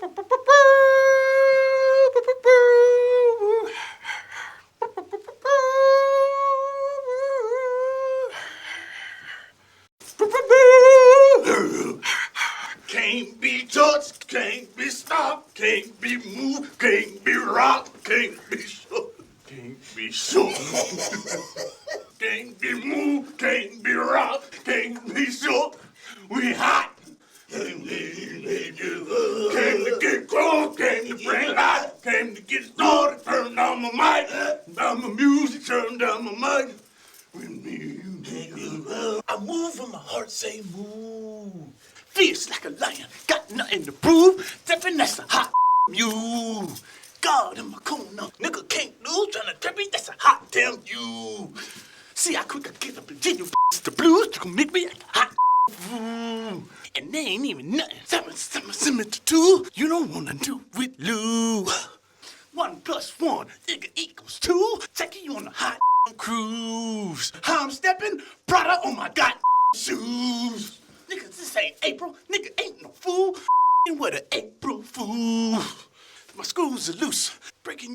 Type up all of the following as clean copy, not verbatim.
Can't be touched, can't be stopped, can't be moved, can't be rocked, can't be shook, can't be shook. Can't be moved, can't be rocked, can't be shook. We hot. Came to get close, came to bring light, came to get started, turn down my mic, down my music, turn down my mic. I move when my heart say move. Fierce like a lion, got nothing to prove. Stepping, that's a hot you. God in my corner, nigga can't lose. Tryna trap me, that's a hot damn you. See how quick I get up and get you the blues. You can make me like a hot and they ain't even nothing. Something to two. You don't wanna do with Lou. 1 + 1 equals 2. Taking you on a hot cruise. How I'm stepping, Prada on my shoes. Nigga, this ain't April. Nigga ain't no fool. With an April fool. My screws are loose. Breaking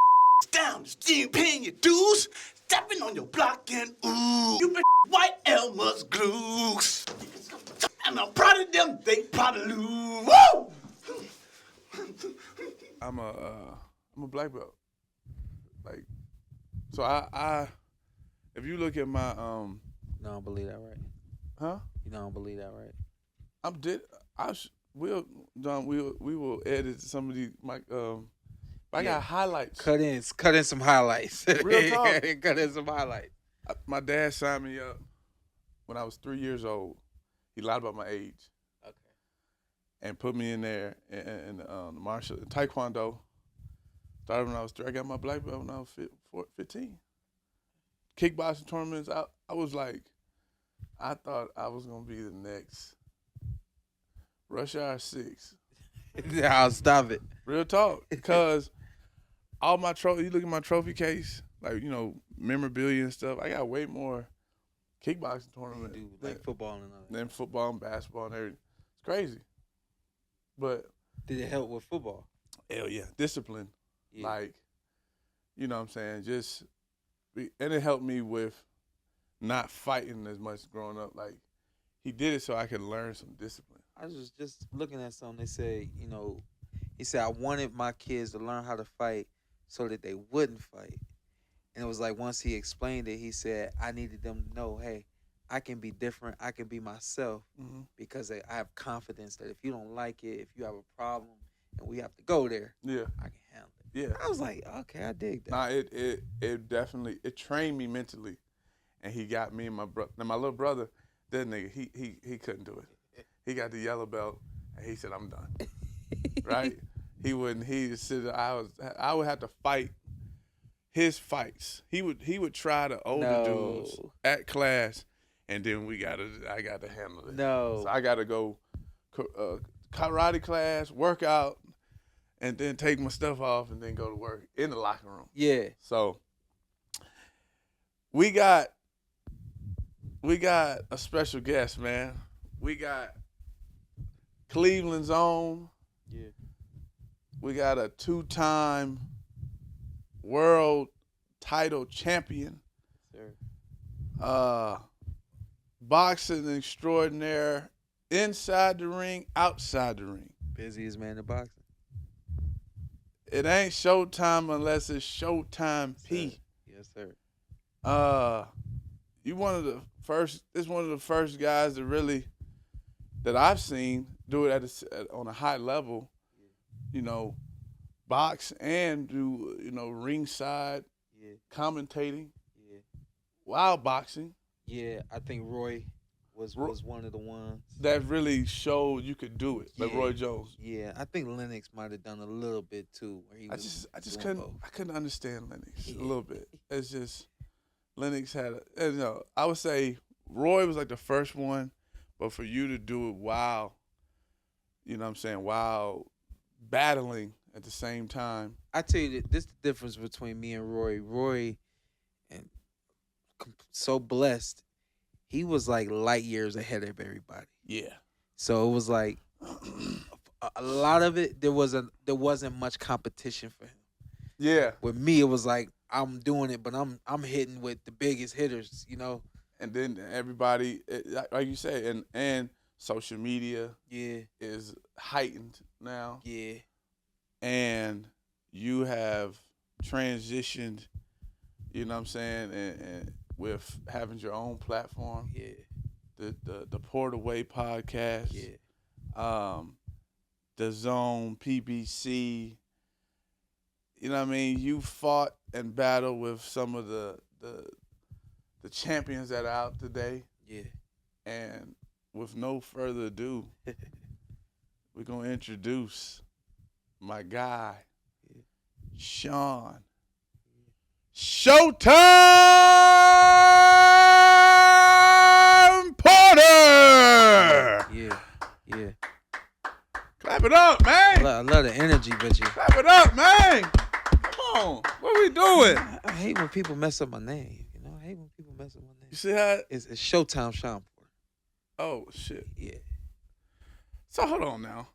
down. Still paying your dues. Stepping on your block and ooh. You been white Elmer's glues. And I'm proud of them. They proud of Lou. Woo! I'm a black belt. Like, so I if you look at my You don't believe that, right? huh? You don't believe that, right? We will edit some of these I got highlights. Cut in some highlights. Real talk. Cut in some highlights. My dad signed me up when I was 3 years old. He lied about my age. Okay. And put me in there in the martial taekwondo. Started when I was 3. I got my black belt when I was 15. Kickboxing tournaments. I was like, I thought I was gonna be the next Rush Hour 6. I'll stop it. Real talk, because all my trophy. You look at my trophy case, like memorabilia and stuff. I got way more kickboxing tournaments like football and all that. Than football and basketball and everything. It's crazy, but did it help with football? Hell yeah, discipline. Yeah. Like, you know what I'm saying? And it helped me with not fighting as much growing up. Like, he did it so I could learn some discipline. I was just looking at something. They said, he said, I wanted my kids to learn how to fight so that they wouldn't fight. And it was like, once he explained it, he said, I needed them to know, hey, I can be different. I can be myself because I have confidence that if you don't like it, if you have a problem and we have to go there, I can handle it. Yeah. I was like, okay, I dig that. Nah, it definitely, it trained me mentally. And he got me and my brother. Now, my little brother, that nigga, he couldn't do it. He got the yellow belt, and he said, I'm done. Right? He wouldn't. He just said, I would have to fight his fights. He would try the older dudes at class, and then I got to handle it. No. So I got to go karate class, work out, and then take my stuff off, and then go to work in the locker room. Yeah. So we got a special guest, man. We got Cleveland's own. Yeah. We got a 2-time world title champion. Sir. Boxing extraordinaire, inside the ring, outside the ring. Busiest man in boxing. It ain't Showtime unless it's Showtime P. Yes, sir. This one of the first guys that I've seen do it on a high level, box and do, ringside commentating, while boxing. Yeah, I think Roy was one of the ones that really showed you could do it, like Roy Jones. Yeah, I think Lennox might have done a little bit too. Where he I couldn't understand Lennox a little bit. It's just Lennox had I would say Roy was like the first one, but for you to do it while, while battling at the same time. I tell you, this is the difference between me and Roy. Roy, and so blessed, he was like light years ahead of everybody. Yeah. So it was like a lot of it there wasn't much competition for him. Yeah. With me, it was like I'm doing it, but I'm hitting with the biggest hitters, you know. And then everybody, like you said, and social media is heightened now. Yeah. And you have transitioned, you know what I'm saying, and with having your own platform. Yeah. The Porter Way podcast. Yeah. The Zone, PBC. You know what I mean? You fought and battled with some of the champions that are out today. Yeah. And with no further ado, we're going to introduce my guy, Shawn. Showtime Porter! Yeah. Yeah. Clap it up, man. I love the energy, but you. Clap it up, man. Come on. What are we doing? I hate when people mess up my name. You know, I hate when people mess up my name. You see how? It's Showtime Shawn Porter. Oh, shit. Yeah. So hold on now.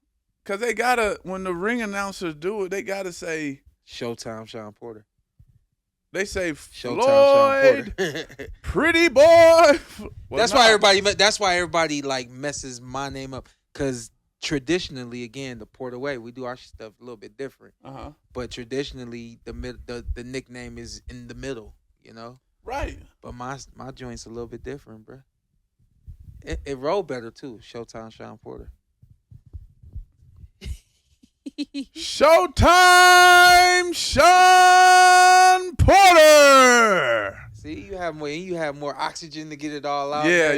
Because they got to, when the ring announcers do it, they got to say. Showtime Shawn Porter. They say Showtime Floyd, Shawn Porter. pretty boy. Well, that's why everybody like messes my name up. Because traditionally, again, the Porter Way, we do our stuff a little bit different. But traditionally, the nickname is in the middle, you know? Right. But my joint's a little bit different, bro. It rolled better, too. Showtime Shawn Porter. Showtime Shawn Porter. See, you have more oxygen to get it all out. Yeah.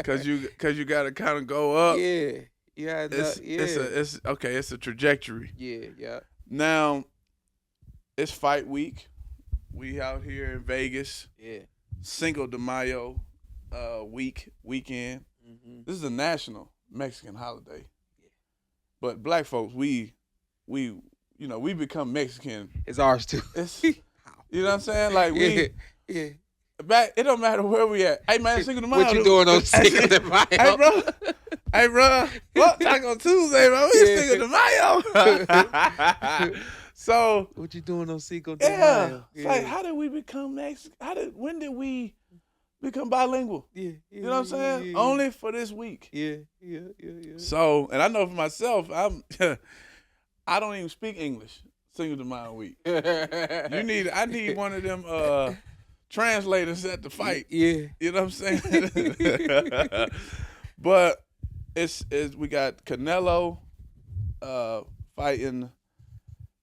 Cause you gotta kind of go up. Yeah. It's a trajectory. Yeah. Now, it's fight week. We out here in Vegas. Yeah. Cinco de Mayo weekend. Mm-hmm. This is a national Mexican holiday. But black folks, we become Mexican. It's ours too. You know what I'm saying? Like yeah. Back, it don't matter where we at. Hey man, Cinco de Mayo. What you doing on Cinco de Mayo? Hey bro. What? Taco Tuesday, bro. We Cinco de Mayo. So what you doing on Cinco de Mayo? Yeah. It's like, how did we become Mexican? When did we become bilingual? Yeah. You know what I'm saying? Yeah. Only for this week. Yeah. So, and I know for myself, I don't even speak English Cinco de Mayo week. I need one of them translators at the fight. Yeah. You know what I'm saying? But we got Canelo fighting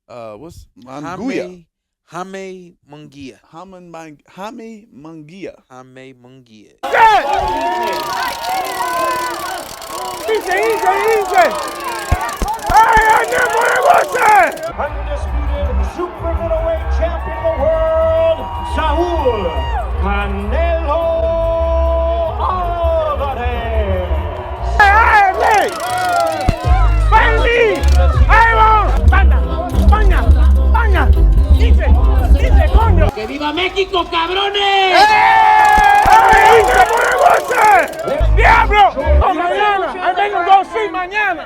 what's Munguia. Jaime Munguia. Jaime Munguia. Easy. Undisputed super middleweight champion of the world, Saul Canelo Alvarez. Hey! España. Dice, coño. ¡Que viva México, cabrones! ¡Diablo! Mañana, ahí vengo dos sí mañana.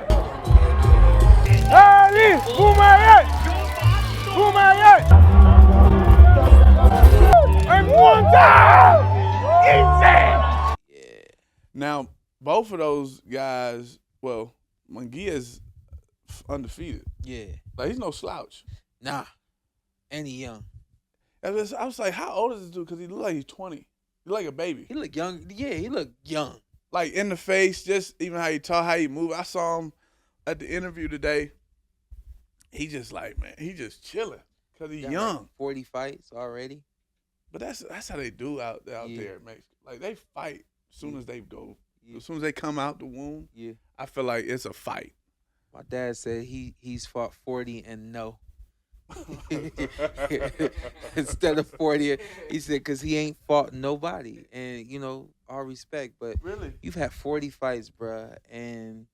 ¡Ali! ¡Fumayet! ¡En one Now, both of those guys, well, Munguia's undefeated. Yeah. Like, he's no slouch. Nah. And he young. I was like, how old is this dude? Because he look like he's 20. He look like a baby. He look young. Yeah, he look young. Like, in the face, just even how he talk, how he move. I saw him at the interview today. He just like, man, he just chilling because he's young. Like 40 fights already. But that's how they do out there in Mexico. Like, they fight as soon as they go. Yeah. As soon as they come out the womb, I feel like it's a fight. My dad said he's fought 40 and no. Instead of 40, he said because he ain't fought nobody. And, you know, all respect, but really, you've had 40 fights, bruh, and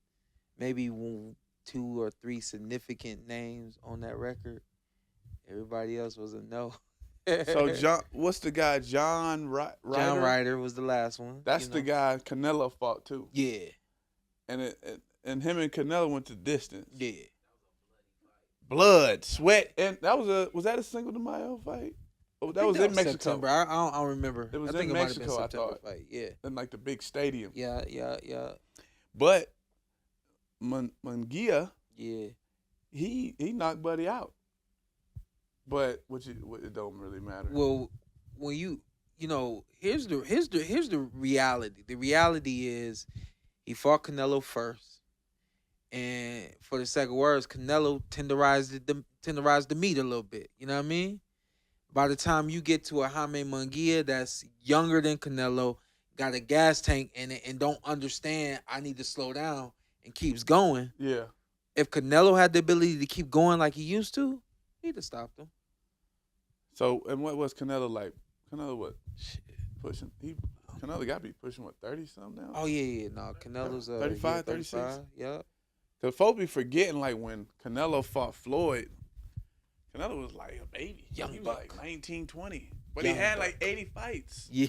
maybe 2 or 3 significant names on that record. Everybody else was a no. So, what's the guy, John Ryder? John Ryder was the last one. That's the guy Canelo fought, too. Yeah. And and him and Canelo went to distance. Yeah. Blood, sweat, and that was that a Cinco de Mayo fight? Oh, that was in Mexico. September. I don't remember. It was I think in it might have been Mexico, I September thought. fight. Yeah. In like the big stadium. Yeah. But Munguia, Yeah. he knocked Buddy out. But it don't really matter. Well, when you know, here's the reality. The reality is he fought Canelo first. And for the sake of words, Canelo tenderized the meat a little bit. You know what I mean? By the time you get to a Jaime Munguia that's younger than Canelo, got a gas tank in it, and don't understand I need to slow down and keeps going. Yeah. If Canelo had the ability to keep going like he used to, he'd have stopped him. So, and what was Canelo like? Canelo what? Pushing? Canelo got to be pushing, what, 30-something now? Oh, yeah. No, Canelo's 35, 36? Yeah. Because folks be forgetting, like, when Canelo fought Floyd, Canelo was like a baby. Young he was buck. like 19, 20. But Young he had buck. like 80 fights. Yeah.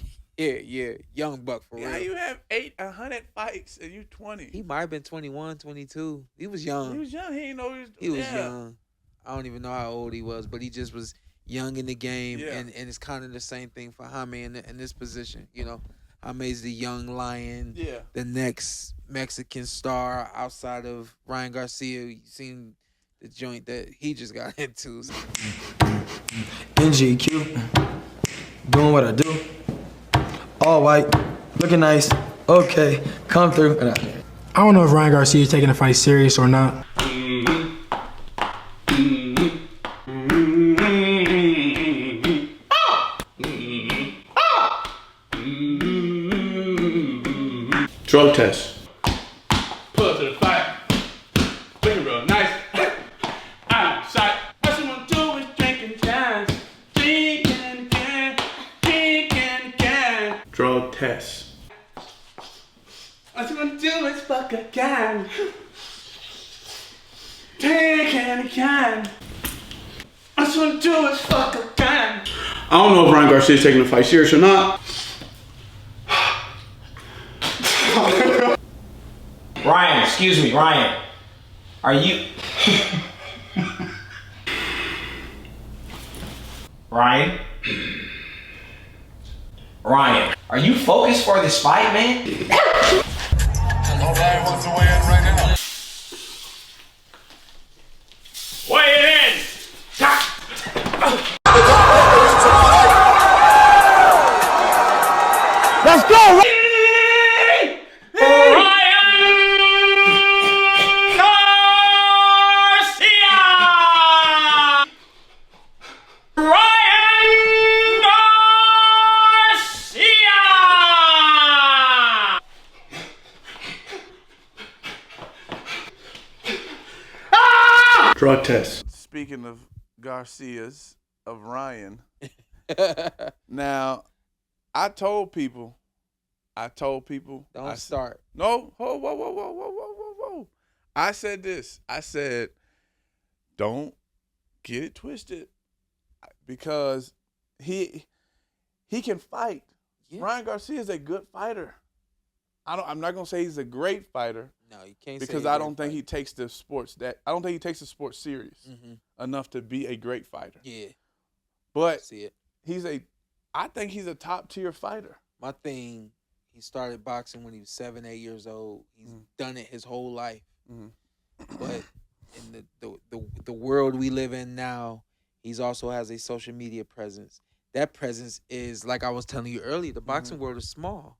Young buck for real. Yeah, you have 100 fights and you 20. He might have been 21, 22. He was young. He was young. He didn't know He was young. I don't even know how old he was, but he just was young in the game. Yeah. And it's kind of the same thing for Jaime in this position. You know, Jaime's the young lion, Yeah. the next Mexican star outside of Ryan Garcia. You seen the joint that he just got into. So. NGQ, doing what I do. All white, looking nice. Okay, come through. I don't know if Ryan Garcia is taking the fight serious or not. Drug test. Pull up to the fight. Looking real nice. Outside. All she wanna do is drinking jazz. Drinking again. Drug test. All she wanna do is fuck again. Drinking again. All she wanna do is fuck again. I don't know if Ryan Garcia is taking the fight serious or not. Ryan, excuse me, Ryan. Are you... Ryan? Ryan, are you focused for this fight, man? Ryan wants to weigh in right now. Weigh it in! Let's go! Drug test. Speaking of Garcias, of Ryan, now, I told people. Don't start. No, whoa. I said this. I said, don't get it twisted, because he can fight. Yeah. Ryan Garcia is a good fighter. I'm not gonna say he's a great fighter. No, you can't. Because say I don't think he takes the sport serious Mm-hmm. enough to be a great fighter. Yeah, But see it. I think he's a top tier fighter. My thing, he started boxing when he was 7, 8 years old. He's done it his whole life. But in the world we live in now, he's also has a social media presence. That presence is, like I was telling you earlier, the boxing world is small.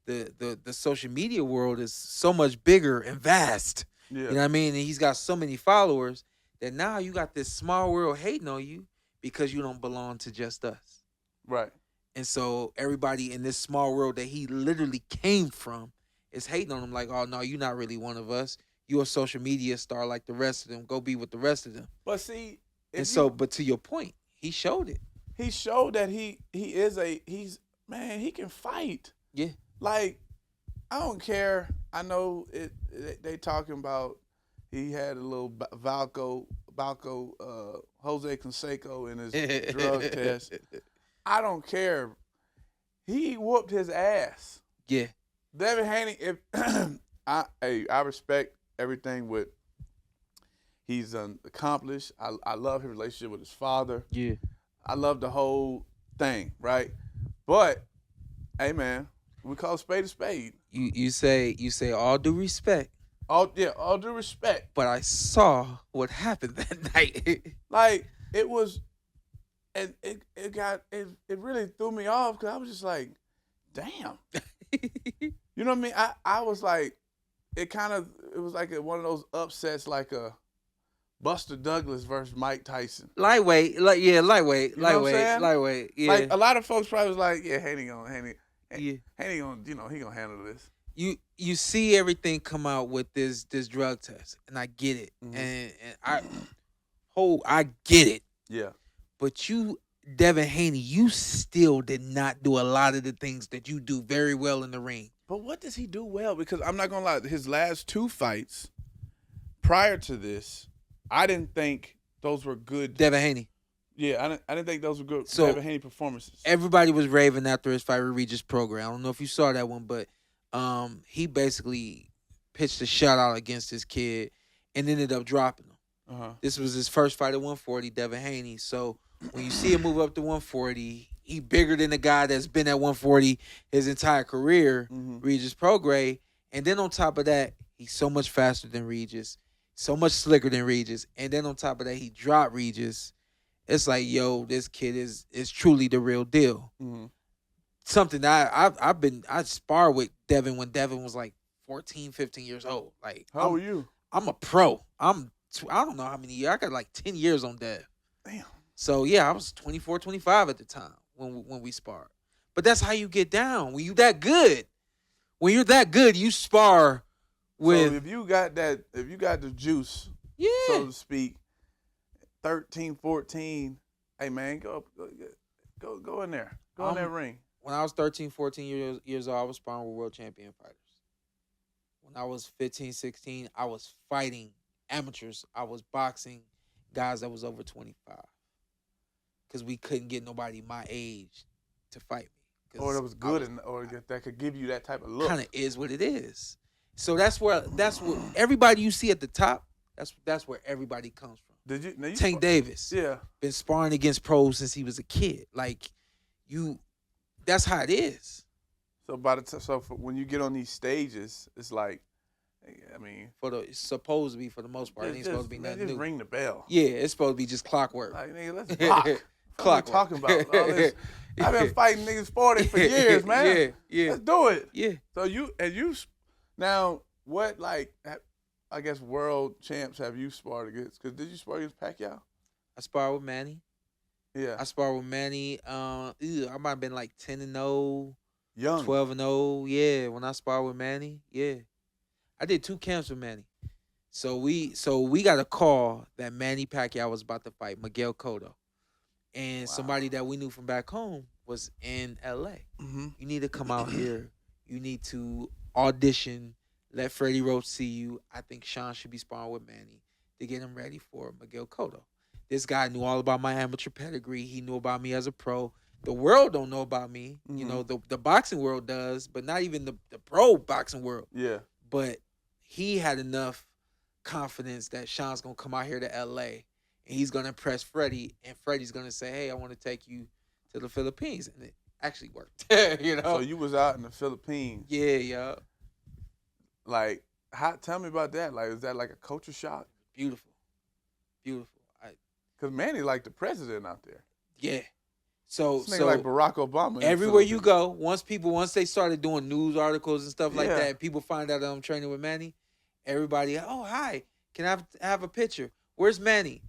The social media world is so much bigger and vast. Yeah. You know what I mean? And he's got so many followers that now you got this small world hating on you because you don't belong to just us. Right. And so everybody in this small world that he literally came from is hating on him like, oh, no, you're not really one of us. You're a social media star like the rest of them. Go be with the rest of them. But see, but to your point, he showed it. He showed that he can fight. Yeah. Like, I don't care. I know they talking about he had a little Balco Jose Canseco in his drug test. I don't care. He whooped his ass. Yeah. Devin Haney, I respect everything with he's accomplished. I love his relationship with his father. Yeah. I love the whole thing, right? But, hey man, we call a spade a spade. You say all due respect. All due respect. But I saw what happened that night. Like it was, and it really threw me off because I was just like, damn. You know what I mean? I was like, it was like one of those upsets, like a Buster Douglas versus Mike Tyson. Lightweight. Yeah, lightweight. You know what I'm saying? Lightweight. Yeah. Like a lot of folks probably was like, yeah, Haney gonna, Yeah. Haney gonna, he gonna handle this. You see everything come out with this drug test, and I get it, and I get it. Yeah. But you, Devin Haney, you still did not do a lot of the things that you do very well in the ring. But what does he do well? Because I'm not gonna lie, his last 2 fights prior to this, I didn't think those were good. Devin Haney. Yeah, I didn't think those were good Devin Haney performances. Everybody was raving after his fight with Regis Prograis. I don't know if you saw that one, but he basically pitched a shutout against his kid and ended up dropping him. This was his first fight at 140, Devin Haney. So when you see him move up to 140, he bigger than the guy that's been at 140 his entire career, Regis Prograis. And then on top of that, he's so much faster than Regis, so much slicker than Regis. And then on top of that, he dropped Regis. It's like, yo, this kid is truly the real deal. Something that I sparred with Devin when Devin was like 14, 15 years old. Like, how old were you? I'm a pro. I don't know how many years. I got like 10 years on Dev. Damn. So yeah, I was 24, 25 at the time when we sparred. But that's how you get down. When you that good. When you're that good, you spar with. So if you got the juice, so to speak, 13, 14, hey man, go in there. Go in that ring. When I was 13, 14 years old, I was sparring with world champion fighters. When I was 15, 16, I was fighting amateurs. I was boxing guys that was over 25. Because we couldn't get nobody my age to fight me. Or that was good, or that could give you that type of look. Kind of is what it is. So that's where everybody you see at the top, that's where everybody comes from. Did you Tank Davis. Yeah. Been sparring against pros since he was a kid. Like, that's how it is. So when you get on these stages, it's like, I mean, it's supposed to be, for the most part, it ain't supposed to be nothing new. Ring the bell. Yeah, it's supposed to be just clockwork. Like, nigga, let's block. Clockwork. Talking about all this. I've been fighting niggas 40 for years, man. Yeah. Let's do it. Yeah. So now what, like, I guess world champs have you sparred against? Because did you spar against Pacquiao? I sparred with Manny. Yeah. I sparred with Manny. I might have been like 10-0. Young. 12-0. Yeah, when I sparred with Manny. Yeah. I did 2 camps with Manny. So we got a call that Manny Pacquiao was about to fight Miguel Cotto. And somebody that we knew from back home was in L.A. You need to come out here. You need to audition. Let Freddie Roach see you. I think Shawn should be sparring with Manny to get him ready for Miguel Cotto. This guy knew all about my amateur pedigree. He knew about me as a pro. The world don't know about me. You know, the boxing world does, but not even the pro boxing world. Yeah. But he had enough confidence that Shawn's going to come out here to L.A., and he's going to impress Freddie, and Freddie's going to say, hey, I want to take you to the Philippines. And it actually worked. You know? So you was out in the Philippines. Yeah. Like, tell me about that. Like, is that like a culture shock? Beautiful. Because Manny like the president out there. Yeah. So like Barack Obama. Everywhere you go, once they started doing news articles and stuff like that, and people find out that I'm training with Manny, everybody, oh, hi, can I have a picture? Where's Manny?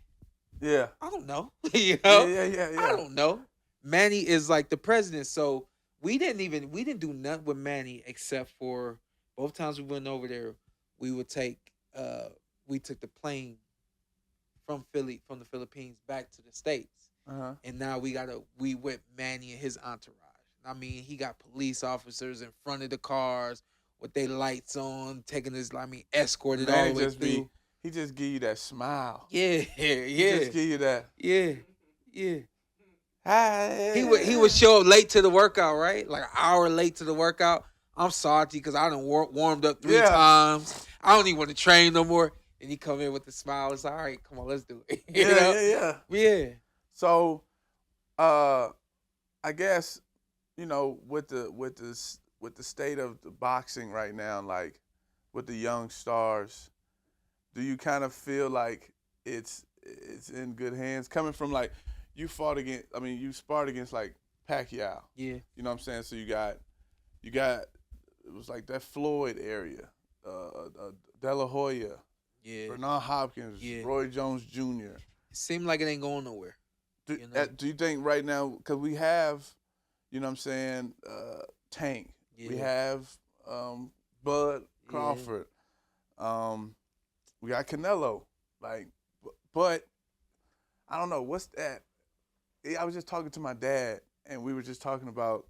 Yeah. I don't know. You know? Yeah. I don't know. Manny is like the president. So we didn't do nothing with Manny except for both times we went over there, we took the plane from the Philippines back to the States. And now we with Manny and his entourage. I mean, he got police officers in front of the cars with their lights on, taking his, escorted all the way through. He just give you that smile. Yeah. He just give you that. Yeah. Hi. He would show up late to the workout, right? Like an hour late to the workout. I'm salty because I done warmed up 3 times. I don't even want to train no more. And he come in with the smile. It's all right. Come on, let's do it. Yeah. So, I guess, you know, with the state of the boxing right now, like with the young stars, do you kind of feel like it's in good hands? Coming from like you sparred against like Pacquiao. Yeah. You know what I'm saying? So you got it was like that Floyd area, De La Hoya, Bernard Hopkins, Roy Jones Jr. It seemed like it ain't going nowhere. Do you think right now, because we have, you know what I'm saying, Tank, we have Bud Crawford, we got Canelo, like, but I don't know, what's that? I was just talking to my dad, and we were just talking about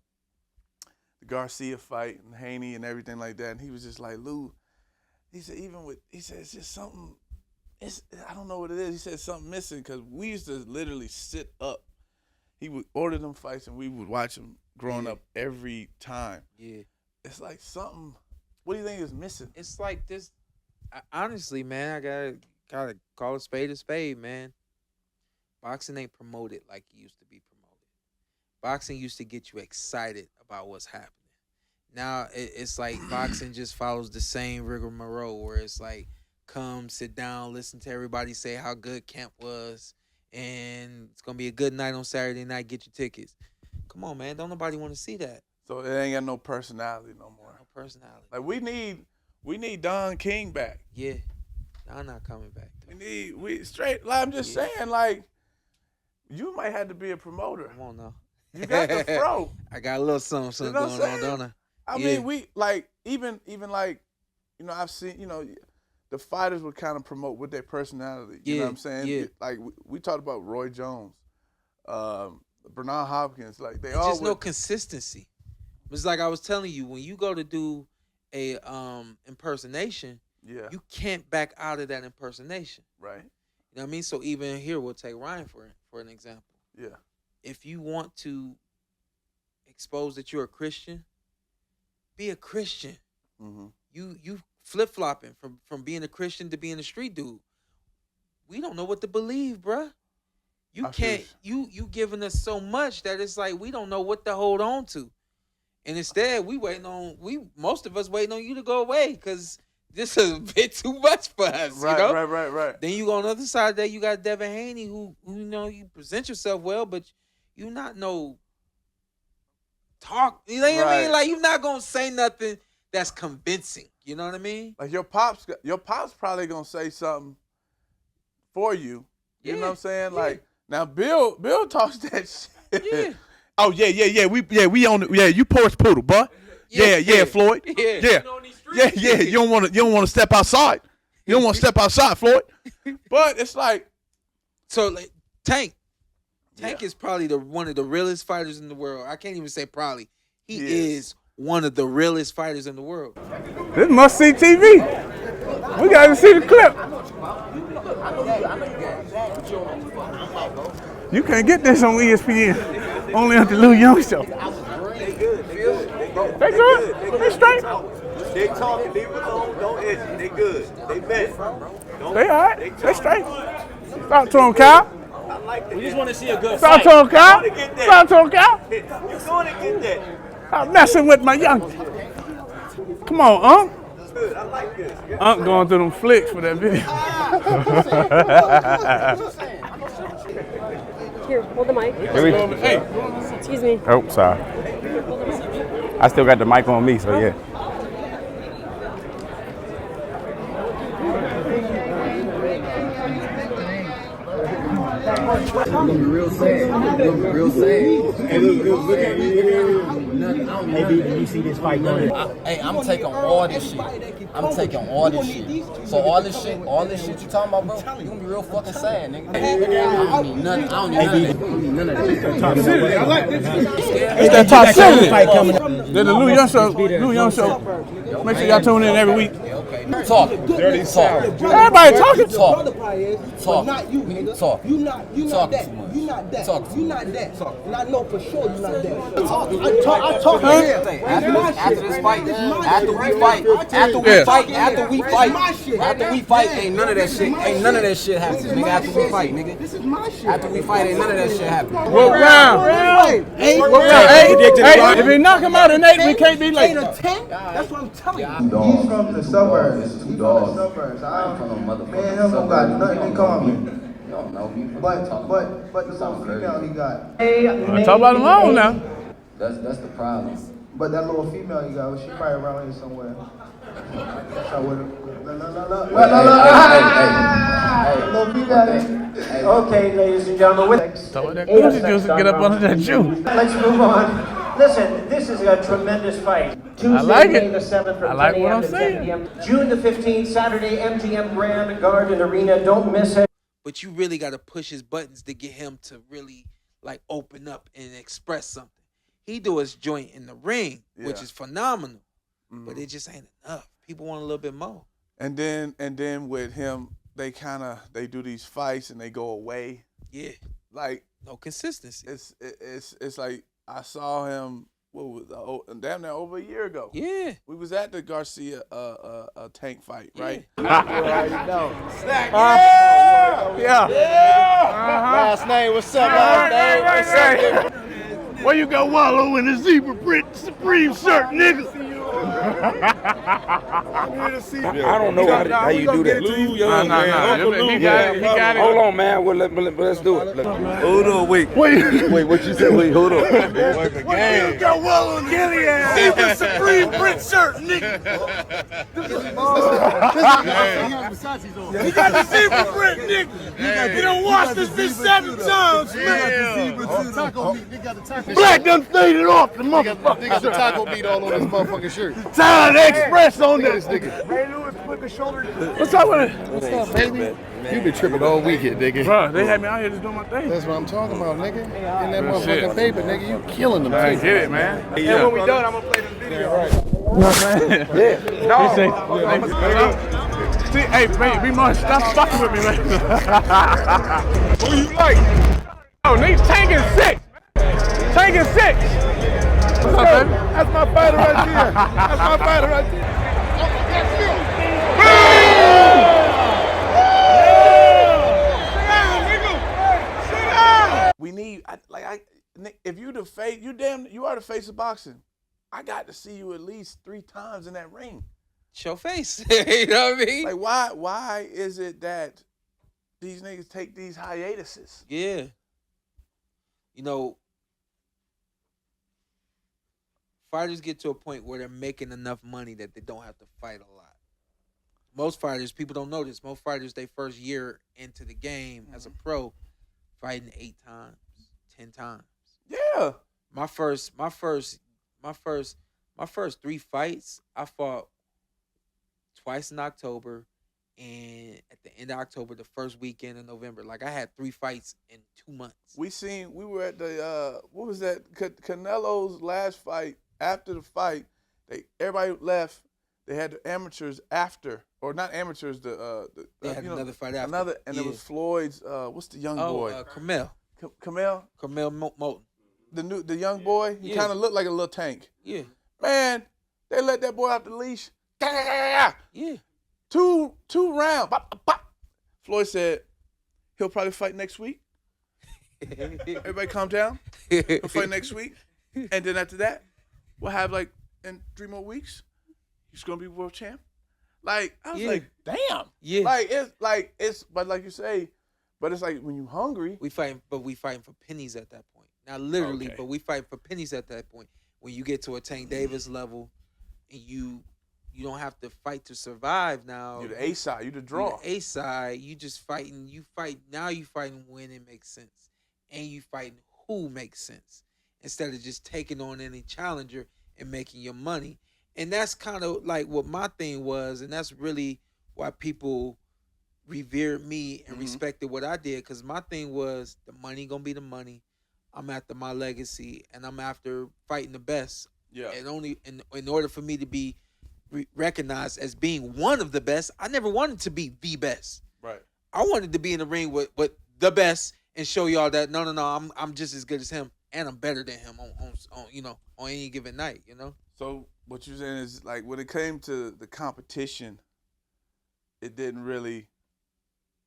the Garcia fight and Haney and everything like that, and he was just like, Lou, he said, it's just something, I don't know what it is. He said something missing because we used to literally sit up. He would order them fights, and we would watch them growing up every time. Yeah. It's like something, what do you think is missing? It's like this, honestly, man, I gotta call a spade, man. Boxing ain't promoted like it used to be promoted. Boxing used to get you excited about what's happening. Now it's like boxing just follows the same rigmarole where it's like, come, sit down, listen to everybody say how good camp was, and it's going to be a good night on Saturday night, get your tickets. Come on, man. Don't nobody want to see that. So it ain't got no personality no more. No personality. Like, we need Don King back. Yeah. Don not coming back. I'm just saying, like, you might have to be a promoter. Come on now. You got the fro. I got a little something going on, don't I? I mean, we, like, even like, you know, I've seen, you know, the fighters would kind of promote with their personality. You know what I'm saying? Yeah. Like, we talked about Roy Jones, Bernard Hopkins. Like, they all just no consistency. It's like I was telling you, when you go to do a impersonation, you can't back out of that impersonation. Right. You know what I mean? So even here, we'll take Ryan for an example. Yeah. If you want to expose that you're a Christian, be a Christian. Mm-hmm. You flip-flopping from being a Christian to being a street dude. We don't know what to believe, bruh. You giving us so much that it's like we don't know what to hold on to. And instead, most of us waiting on you to go away because this is a bit too much for us. Right, you know? right. Then you go on the other side of that, you got Devin Haney, who you know, you present yourself well, but you not no talk. You know what I mean? Like, you're not gonna say nothing that's convincing. You know what I mean? Like, your pops probably gonna say something for you. You know what I'm saying? Like, now Bill talks that shit. Yeah. Oh yeah. We on it. Yeah, you porch poodle, boy. Yeah, Floyd. Yeah. You don't want to step outside. You don't want to step outside, Floyd. But it's like, so like, Tank is probably one of the realest fighters in the world. I can't even say probably. He is one of the realest fighters in the world. This must see TV. We got to see the clip. You can't get this on ESPN. Only on the Lou Young show. They good. They good. They straight. They talking. Leave it alone. Don't edge. They good. They bet. They all right. They straight. Talk to him, Kyle. I like that. We just want to see a good Talk fight. to him, Kyle. Talk to him, Kyle. You're going to get that. I'm messing with my young. Come on, Unc. Good. I like this. Unc going through them flicks for that video. Here, hold the mic. Hey. Excuse me. Oh, sorry. I still got the mic on me, so yeah. Real sad. Real sad. Hey, look at me. Hey, did you see this fight? I'm taking all this shit. So all this shit you talking about, bro, you gonna be real fucking sad, nigga. I don't need none of that. I like this. It's that toxicity. There's the Lou Young show. Make sure y'all tune in every week. Okay. Talk. Dirty Talk. Everybody talking. Talk. Talk. Not you, nigga. Talk. You not that. Too much. You not that. Talk. You not that. Talk. And I know for sure you not that. I talk to him. After this fight, after we fight, ain't none of that shit. Ain't none of that shit happen, nigga. After we fight, nigga. This is my shit. After we fight, ain't none of that shit happen. What round? Hey, if he knock him out in 8, we can't be late. 8 or 10? That's what I'm telling you. He's from the suburbs. He's from the suburbs. I don't know. Me and him don't got nothing in common. But the little female he got. Talk about him on now. That's the problem. But that little female he got, she probably around here somewhere. Okay, ladies and gentlemen. Talk about that Gucci juice and get up under that juice. Let's move on. Listen, this is a tremendous fight. Tuesday, like it. May the 7th from I like 10 what a.m. I'm to 10 saying. p.m. June the 15th, Saturday, MGM Grand Garden Arena. Don't miss it. But you really got to push his buttons to get him to really like open up and express something. He do his joint in the ring, which is phenomenal, but it just ain't enough. People want a little bit more. And then with him, they do these fights and they go away. Yeah, like no consistency. It's like I saw him. What was damn near over a year ago? Yeah, we was at the Garcia tank fight, right? You already know. Yeah. Last name, what's up, last name? What's up, Where you go wallow in the zebra print Supreme shirt, nigga? I don't know how you do that. He got it. Hold on, man. Well, let's do it. Hold on, wait, what you said? Wait, hold on. Where you go wallow in the zebra Supreme print shirt, nigga? He got the zebra print, nigga. You done washed this bitch 7 times, man. Black done faded off the motherfucker. They got the taco meat all on this motherfucking shirt. Time Express on this nigga. Hey, Lewis, put the shoulder. What's up with it? What's up, baby? You been tripping all weekend, nigga. Bro, they had me out here just doing my thing. That's what I'm talking about, nigga. In that motherfucking paper, nigga, you killing them. I get it, man. And when we done, I'm gonna play this video. Right. You know what I'm saying? See, hey, baby, be more. Stop fucking with me, man. Who you like? Oh, niggas tanking 6. Tanking 6. What's up, baby? That's my fighter right there. That's my fighter right there. We need if you the face, you are the face of boxing. I got to see you at least 3 times in that ring. Show face. You know what I mean? Like why is it that these niggas take these hiatuses? Yeah. You know, fighters get to a point where they're making enough money that they don't have to fight a lot. Most fighters, people don't know this, most fighters, they first year into the game as a pro, fighting 8 times, 10 times. Yeah. My first 3 fights, I fought twice in October and at the end of October, the first weekend in November. Like I had 3 fights in 2 months. We were at the what was that? Canelo's last fight. After the fight, everybody left. They had the amateurs after, or not amateurs. They had another fight after. It was Floyd's. What's the young boy? Camille. Camille Moulton. The young boy. He kind of looked like a little tank. Yeah. Man, they let that boy off the leash. Yeah. 2 rounds. Bop, bop. Floyd said he'll probably fight next week. Everybody calm down. He'll fight next week. And then after that, we'll have in 3 more weeks, he's gonna be world champ. Like, I was like, damn. Yeah. But like you say, but it's like when you hungry. We fighting for pennies at that point. Not literally, but we fight for pennies at that point. When you get to a Tank Davis level and you don't have to fight to survive now. You're the A side, you're the draw. You're the A side, you just fighting, now you fighting when it makes sense. And you fighting who makes sense. Instead of just taking on any challenger and making your money. And that's kind of like what my thing was, and that's really why people revered me and respected what I did, because my thing was the money gonna be the money. I'm after my legacy, and I'm after fighting the best. Yeah. And only in order for me to be recognized as being one of the best. I never wanted to be the best. Right. I wanted to be in the ring with the best and show y'all that no, I'm just as good as him and I'm better than him on any given night. So what you're saying is like when it came to the competition, it didn't really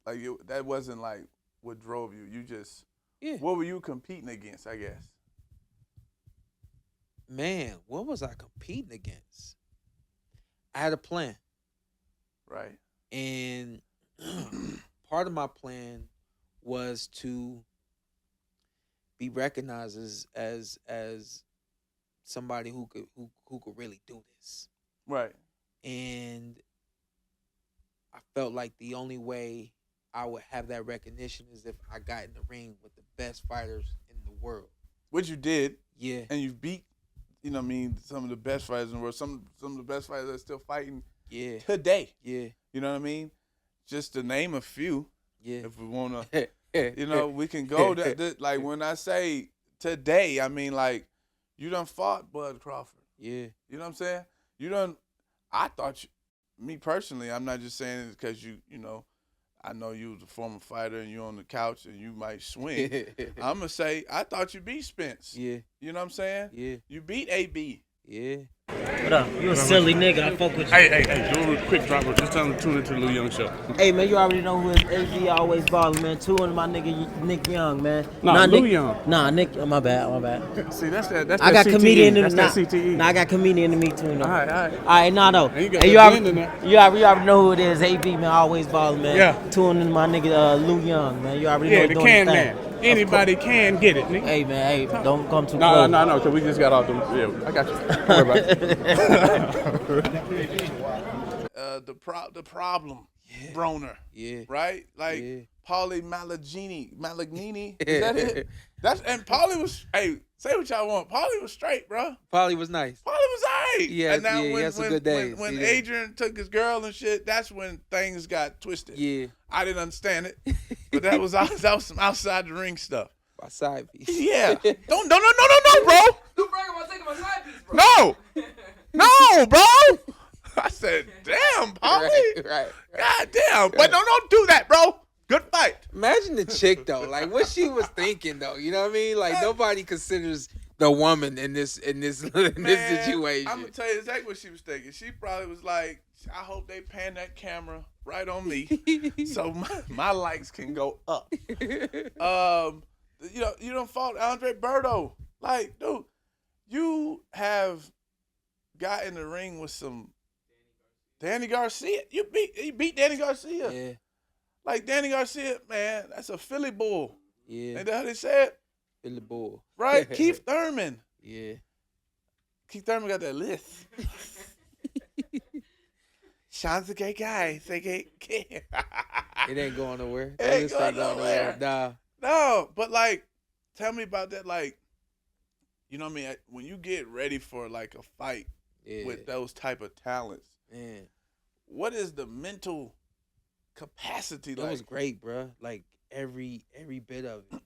that wasn't like what drove you. You just What were you competing against? I guess. Man, what was I competing against? I had a plan. Right. And part of my plan was to be recognized as somebody who could really do this. Right. And I felt like the only way I would have that recognition is if I got in the ring with the best fighters in the world. Which you did. Yeah. And you beat, some of the best fighters in the world. Some of the best fighters that are still fighting today. Yeah. You know what I mean? Just to name a few. Yeah. If we want to, we can go like when I say today, I mean like you done fought Bud Crawford. Yeah. You know what I'm saying? I thought me personally, I'm not just saying it because I know you was a former fighter and you on the couch and you might swing. I'm going to say, I thought you beat Spence. Yeah. You know what I'm saying? Yeah. You beat AB. Yeah. What up? You a silly nigga. I fuck with you. Hey, do a real quick drop. Just tell them to tune into the Lou Young Show. Hey, man, you already know who is AB always ballin', man. Two of my nigga Nick Young, man. Nah, Lou Young. Nah, Nick. My bad. See, that's that I got CTE. comedian in That's that CTE. Nah, I got comedian in me too, though. All right. All right, no. And you got Hey, that blend in there. you already know who it is. AB, man, always ballin', man. Yeah. Tuning in my nigga Lou Young, man. You already know Yeah, doing the can his man. thing. Anybody can get it, nigga. Hey, man, don't come too close. No, because we just got off them. Yeah, I got you. Don't worry about it. The problem, Broner. Yeah. Right? Like Paulie Malignini. Is that it? And Paulie was, say what y'all want. Paulie was straight, bro. Paulie was nice. Paulie was all right. Yeah, and now he had some good days. When Adrian took his girl and shit, that's when things got twisted. Yeah. I didn't understand it, but that was some outside the ring stuff. My side piece. Yeah. No, bro. You about taking my side piece, bro. No, bro. I said, damn, Paulie. Right. God damn. But don't do that, bro. Good fight. Imagine the chick though, like what she was thinking though. You know what I mean? Like nobody considers the woman in this situation. I'm gonna tell you exactly what she was thinking. She probably was like, I hope they pan that camera right on me so my likes can go up. You done fought Andre Berto. Like, dude, you have got in the ring with some Danny Garcia. You beat Danny Garcia. Yeah. Like Danny Garcia, man, that's a Philly bull. Yeah. Ain't that how they said? Philly bull. Right? Keith Thurman. Yeah. Keith Thurman got that list. Sean's a gay guy. Say gay. It ain't going nowhere. It ain't going nowhere. Nah. No, but like, tell me about that. Like, you know what I mean? When you get ready for like a fight with those type of talents, man, what is the mental capacity like? It was great, bro. Like every bit of it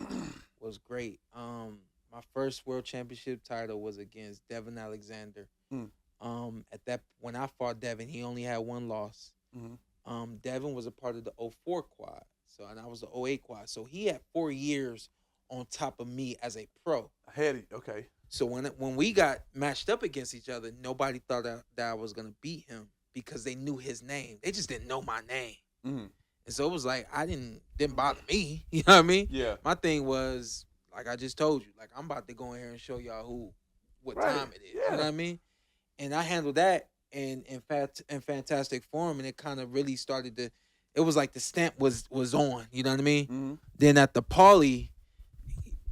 was great. My first world championship title was against Devin Alexander. When I fought Devin, he only had one loss. Mm-hmm. Devin was a part of the 04 quad, and I was the 08 quad. So he had 4 years on top of me as a pro. Okay. So when we got matched up against each other, nobody thought that I was gonna beat him because they knew his name. They just didn't know my name. Mm-hmm. And so it was like didn't bother me. You know what I mean? Yeah. My thing was, like I just told you, like I'm about to go in here and show y'all what time it is. Yeah. You know what I mean? And I handled that in fantastic form, and it kind of really started to. It was like the stamp was on. You know what I mean? Mm-hmm. Then at the Paulie,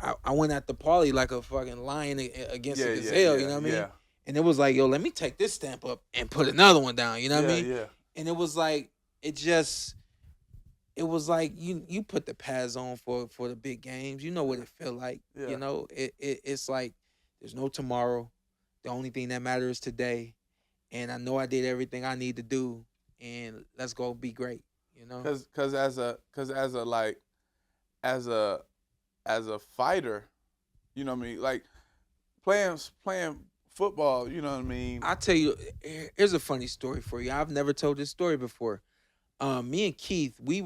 I went at the Paulie like a fucking lion against a gazelle. You know what I mean? Yeah. And it was like, yo, let me take this stamp up and put another one down. You know what I mean? Yeah. And it was like it was like you put the pads on for the big games. You know what it feel like. Yeah. You know, it's like there's no tomorrow. The only thing that matters is today. And I know I did everything I need to do, and let's go be great. You know, because as a fighter, you know what I mean, like playing football, you know what I mean? I'll tell you, here's a funny story for you. I've never told this story before. Me and Keith, we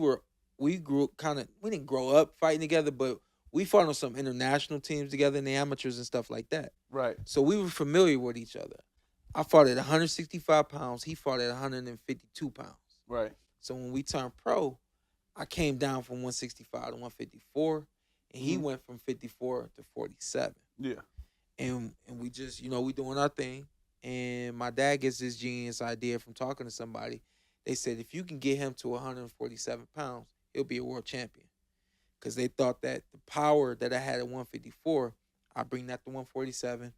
didn't grow up fighting together, but we fought on some international teams together in the amateurs and stuff like that. Right. So we were familiar with each other. I fought at 165 pounds. He fought at 152 pounds. Right. So when we turned pro, I came down from 165 to 154, and he went from 54 to 47. Yeah. And we just, we doing our thing. And my dad gets this genius idea from talking to somebody. They said, if you can get him to 147 pounds, he'll be a world champion. Because they thought that the power that I had at 154, I bring that to 147.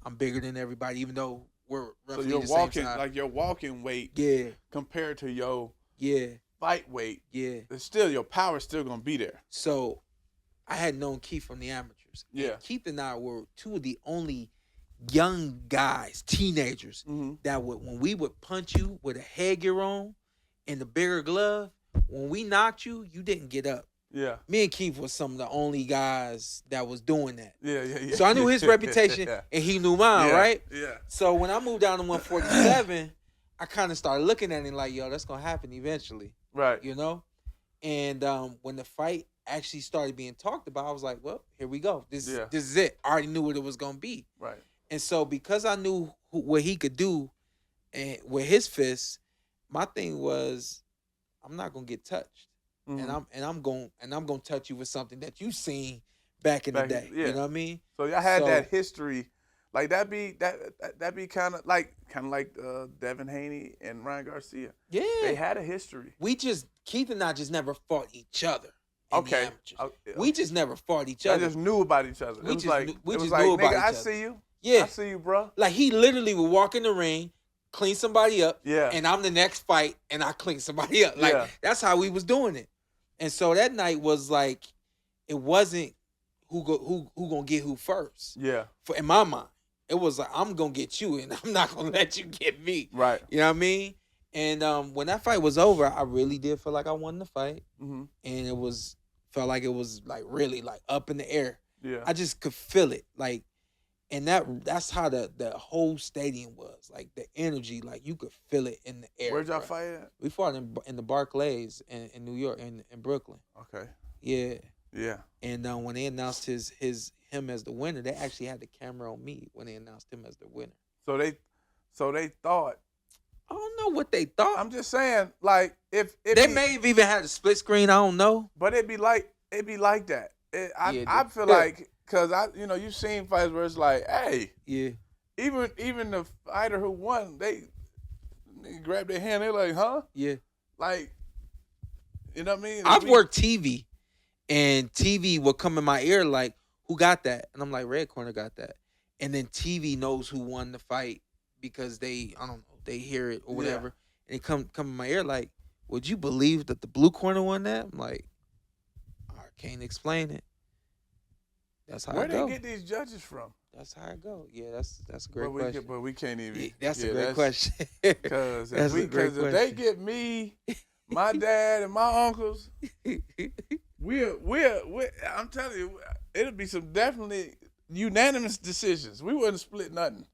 I'm bigger than everybody, even though we're roughly the same size. Like your walking weight, compared to your fight weight, it's still your power's still gonna be there. So I had known Keith from the amateurs. Yeah. And Keith and I were two of the only young guys, teenagers, that would, when we would punch you with a headgear on and the bigger glove, when we knocked you, you didn't get up. Yeah. Me and Keith was some of the only guys that was doing that. Yeah. So I knew his reputation and he knew mine, right? Yeah. So when I moved down to 147, I kind of started looking at him like, yo, that's going to happen eventually. Right. And when the fight actually started being talked about, I was like, well, here we go. This is it. I already knew what it was going to be. Right. And so because I knew what he could do and with his fists, my thing was, I'm not going to get touched. And I'm going to touch you with something that you've seen back in the day. Yeah. You know what I mean? So y'all had that history, like that be kind of like Devin Haney and Ryan Garcia. Yeah, they had a history. Keith and I just never fought each other. Okay, we just never fought each other. I just knew about each other. We just knew about nigga, each I other. see you. Yeah, I see you, bro. Like he literally would walk in the ring, clean somebody up. Yeah, and I'm the next fight, and I clean somebody up. Like that's how we was doing it. And so that night was like, it wasn't who gonna get who first. Yeah. In my mind, it was like, I'm gonna get you, and I'm not gonna let you get me. Right. You know what I mean? And when that fight was over, I really did feel like I won the fight, and it felt like it was like really like up in the air. Yeah. I just could feel it, like, and that's how the whole stadium was, like the energy, like you could feel it in the air. Where'd y'all fight at? We fought in the Barclays in New York, in Brooklyn. Okay. Yeah. Yeah. And when they announced him as the winner, they actually had the camera on me when they announced him as the winner. So they thought. I don't know what they thought. I'm just saying, like, if they may have even had a split screen, I don't know. But it'd be like that. I feel like, cause you've seen fights where it's like, hey, even the fighter who won, they grab their hand, they're like, huh? Yeah. Like, you know what I mean? I've worked TV, and TV will come in my ear like, who got that? And I'm like, Red Corner got that. And then TV knows who won the fight because they hear it or whatever. And it come in my ear like, would you believe that the Blue Corner won that? I'm like, I can't explain it. That's how Where it go. they get these judges from? That's how it go. Yeah, that's a great question. But we can't even. Yeah, that's a great question. Because if they get me, my dad, and my uncles, I'm telling you, it'll be some definitely unanimous decisions. We wouldn't split nothing.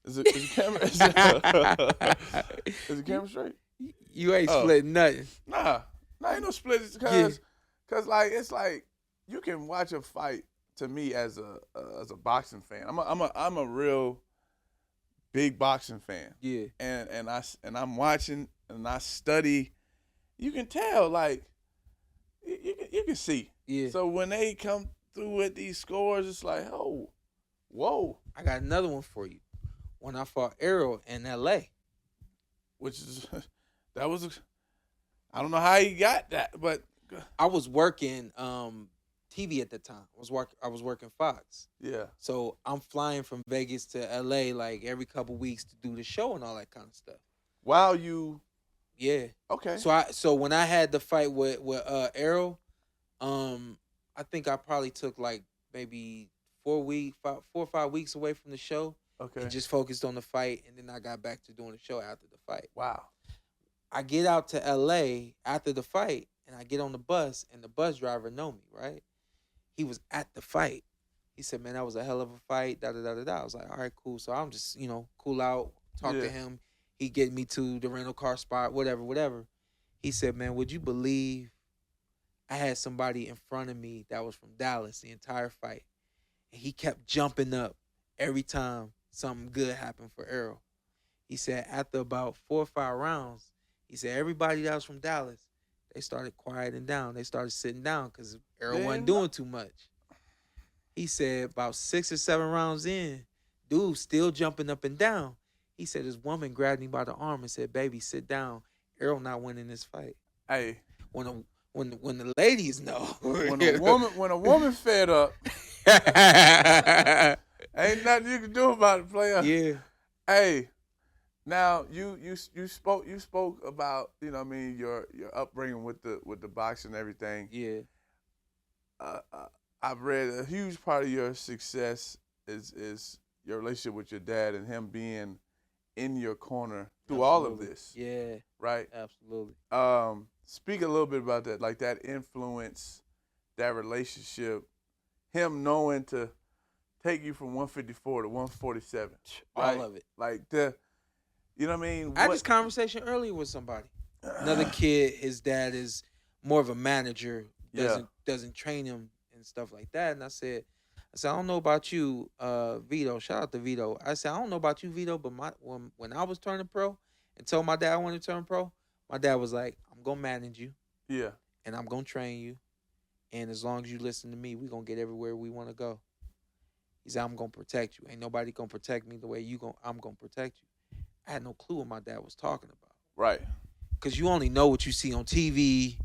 Is the camera straight? You ain't splitting nothing. Nah, ain't no split. Cause like it's like you can watch a fight. To me, as a boxing fan, I'm a real big boxing fan. Yeah, and I'm watching and I study. You can tell, like you can see. Yeah. So when they come through with these scores, it's like, oh, whoa. I got another one for you. When I fought Errol in L.A., which is I don't know how he got that, but I was working TV at the time. I was working Fox. Yeah. So I'm flying from Vegas to LA like every couple weeks to do the show and all that kind of stuff. While you. Yeah. Okay. So when I had the fight with Errol, I think I probably took like maybe 4 or 5 weeks away from the show. Okay. And just focused on the fight, and then I got back to doing the show after the fight. Wow. I get out to LA after the fight, and I get on the bus, and the bus driver know me, right? He was at the fight. He said, man, that was a hell of a fight, da-da-da-da-da. I was like, all right, cool. So I'm just, cool out, talk to him. He get me to the rental car spot, whatever. He said, man, would you believe I had somebody in front of me that was from Dallas the entire fight? And he kept jumping up every time something good happened for Errol. He said after about 4 or 5 rounds, he said everybody that was from Dallas, they started quieting down. They started sitting down because Errol wasn't doing too much. He said about 6 or 7 rounds in, dude still jumping up and down. He said this woman grabbed me by the arm and said, baby, sit down. Errol not winning this fight. Hey. When the ladies know. when a woman fed up, ain't nothing you can do about it, player. Yeah. Hey, now you spoke about, your upbringing with the boxing and everything. Yeah. I've read a huge part of your success is your relationship with your dad and him being in your corner through all of this. Yeah. Right? Absolutely. Speak a little bit about that, like that influence, that relationship, him knowing to take you from 154 to 147. Right? All of it. Like you know what I mean? I had this conversation earlier with somebody. Another kid, his dad is more of a manager, doesn't train him and stuff like that. And I said, I don't know about you, Vito. Shout out to Vito. I said, I don't know about you, Vito, but when I was turning pro and told my dad I wanted to turn pro, my dad was like, I'm going to manage you. Yeah. And I'm going to train you. And as long as you listen to me, we're going to get everywhere we want to go. He said, I'm going to protect you. Ain't nobody going to protect me the way I'm going to protect you. I had no clue what my dad was talking about. Right. Because you only know what you see on TV.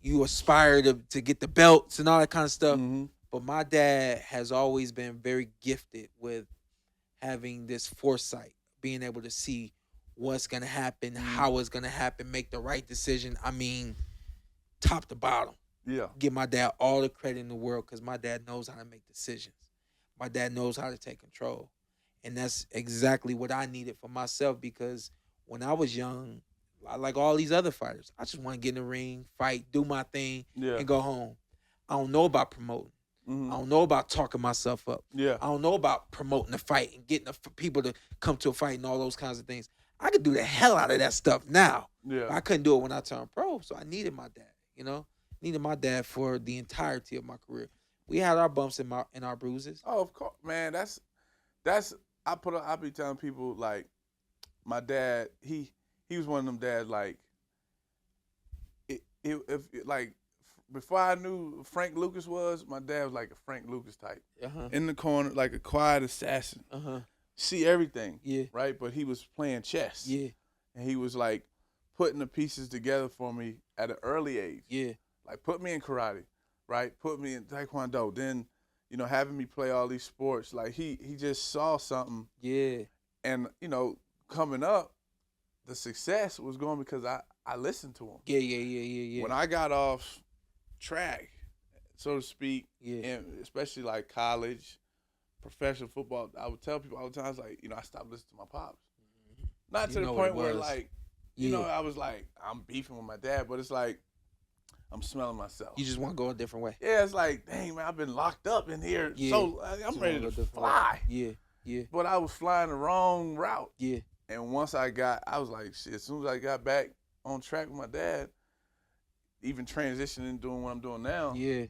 You aspire to get the belts and all that kind of stuff. Mm-hmm. But my dad has always been very gifted with having this foresight, being able to see what's going to happen, how it's going to happen, make the right decision. I mean, top to bottom. Yeah. Give my dad all the credit in the world because my dad knows how to make decisions. My dad knows how to take control. And that's exactly what I needed for myself because when I was young, like all these other fighters, I just want to get in the ring, fight, do my thing, and go home. I don't know about promoting. Mm-hmm. I don't know about talking myself up. Yeah. I don't know about promoting a fight and getting people to come to a fight and all those kinds of things. I could do the hell out of that stuff now. Yeah. I couldn't do it when I turned pro, so I needed my dad, Needed my dad for the entirety of my career. We had our bumps and our bruises. Oh, of course, man. That's I be telling people like my dad, he was one of them dads like like before I knew Frank Lucas was, my dad was like a Frank Lucas type. Uh-huh. In the corner, like a quiet assassin. Uh-huh. See everything. Yeah. Right? But he was playing chess. Yeah. And he was like putting the pieces together for me at an early age. Yeah. Like put me in karate, right? Put me in taekwondo. Then, having me play all these sports. Like he just saw something. Yeah. And, coming up, the success was going because I listened to him. Yeah. When I got off track, so to speak, yeah, and especially like college, professional football, I would tell people all the time, I was like, I stopped listening to my pops. Mm-hmm. Not to the point where like, I was like, I'm beefing with my dad, but it's like, I'm smelling myself. You just want to go a different way. Yeah, it's like, dang, man, I've been locked up in here. Yeah. So I'm ready to fly. Yeah. But I was flying the wrong route. Yeah. And once I was like, shit, as soon as I got back on track with my dad, even transitioning, doing what I'm doing now. Yeah.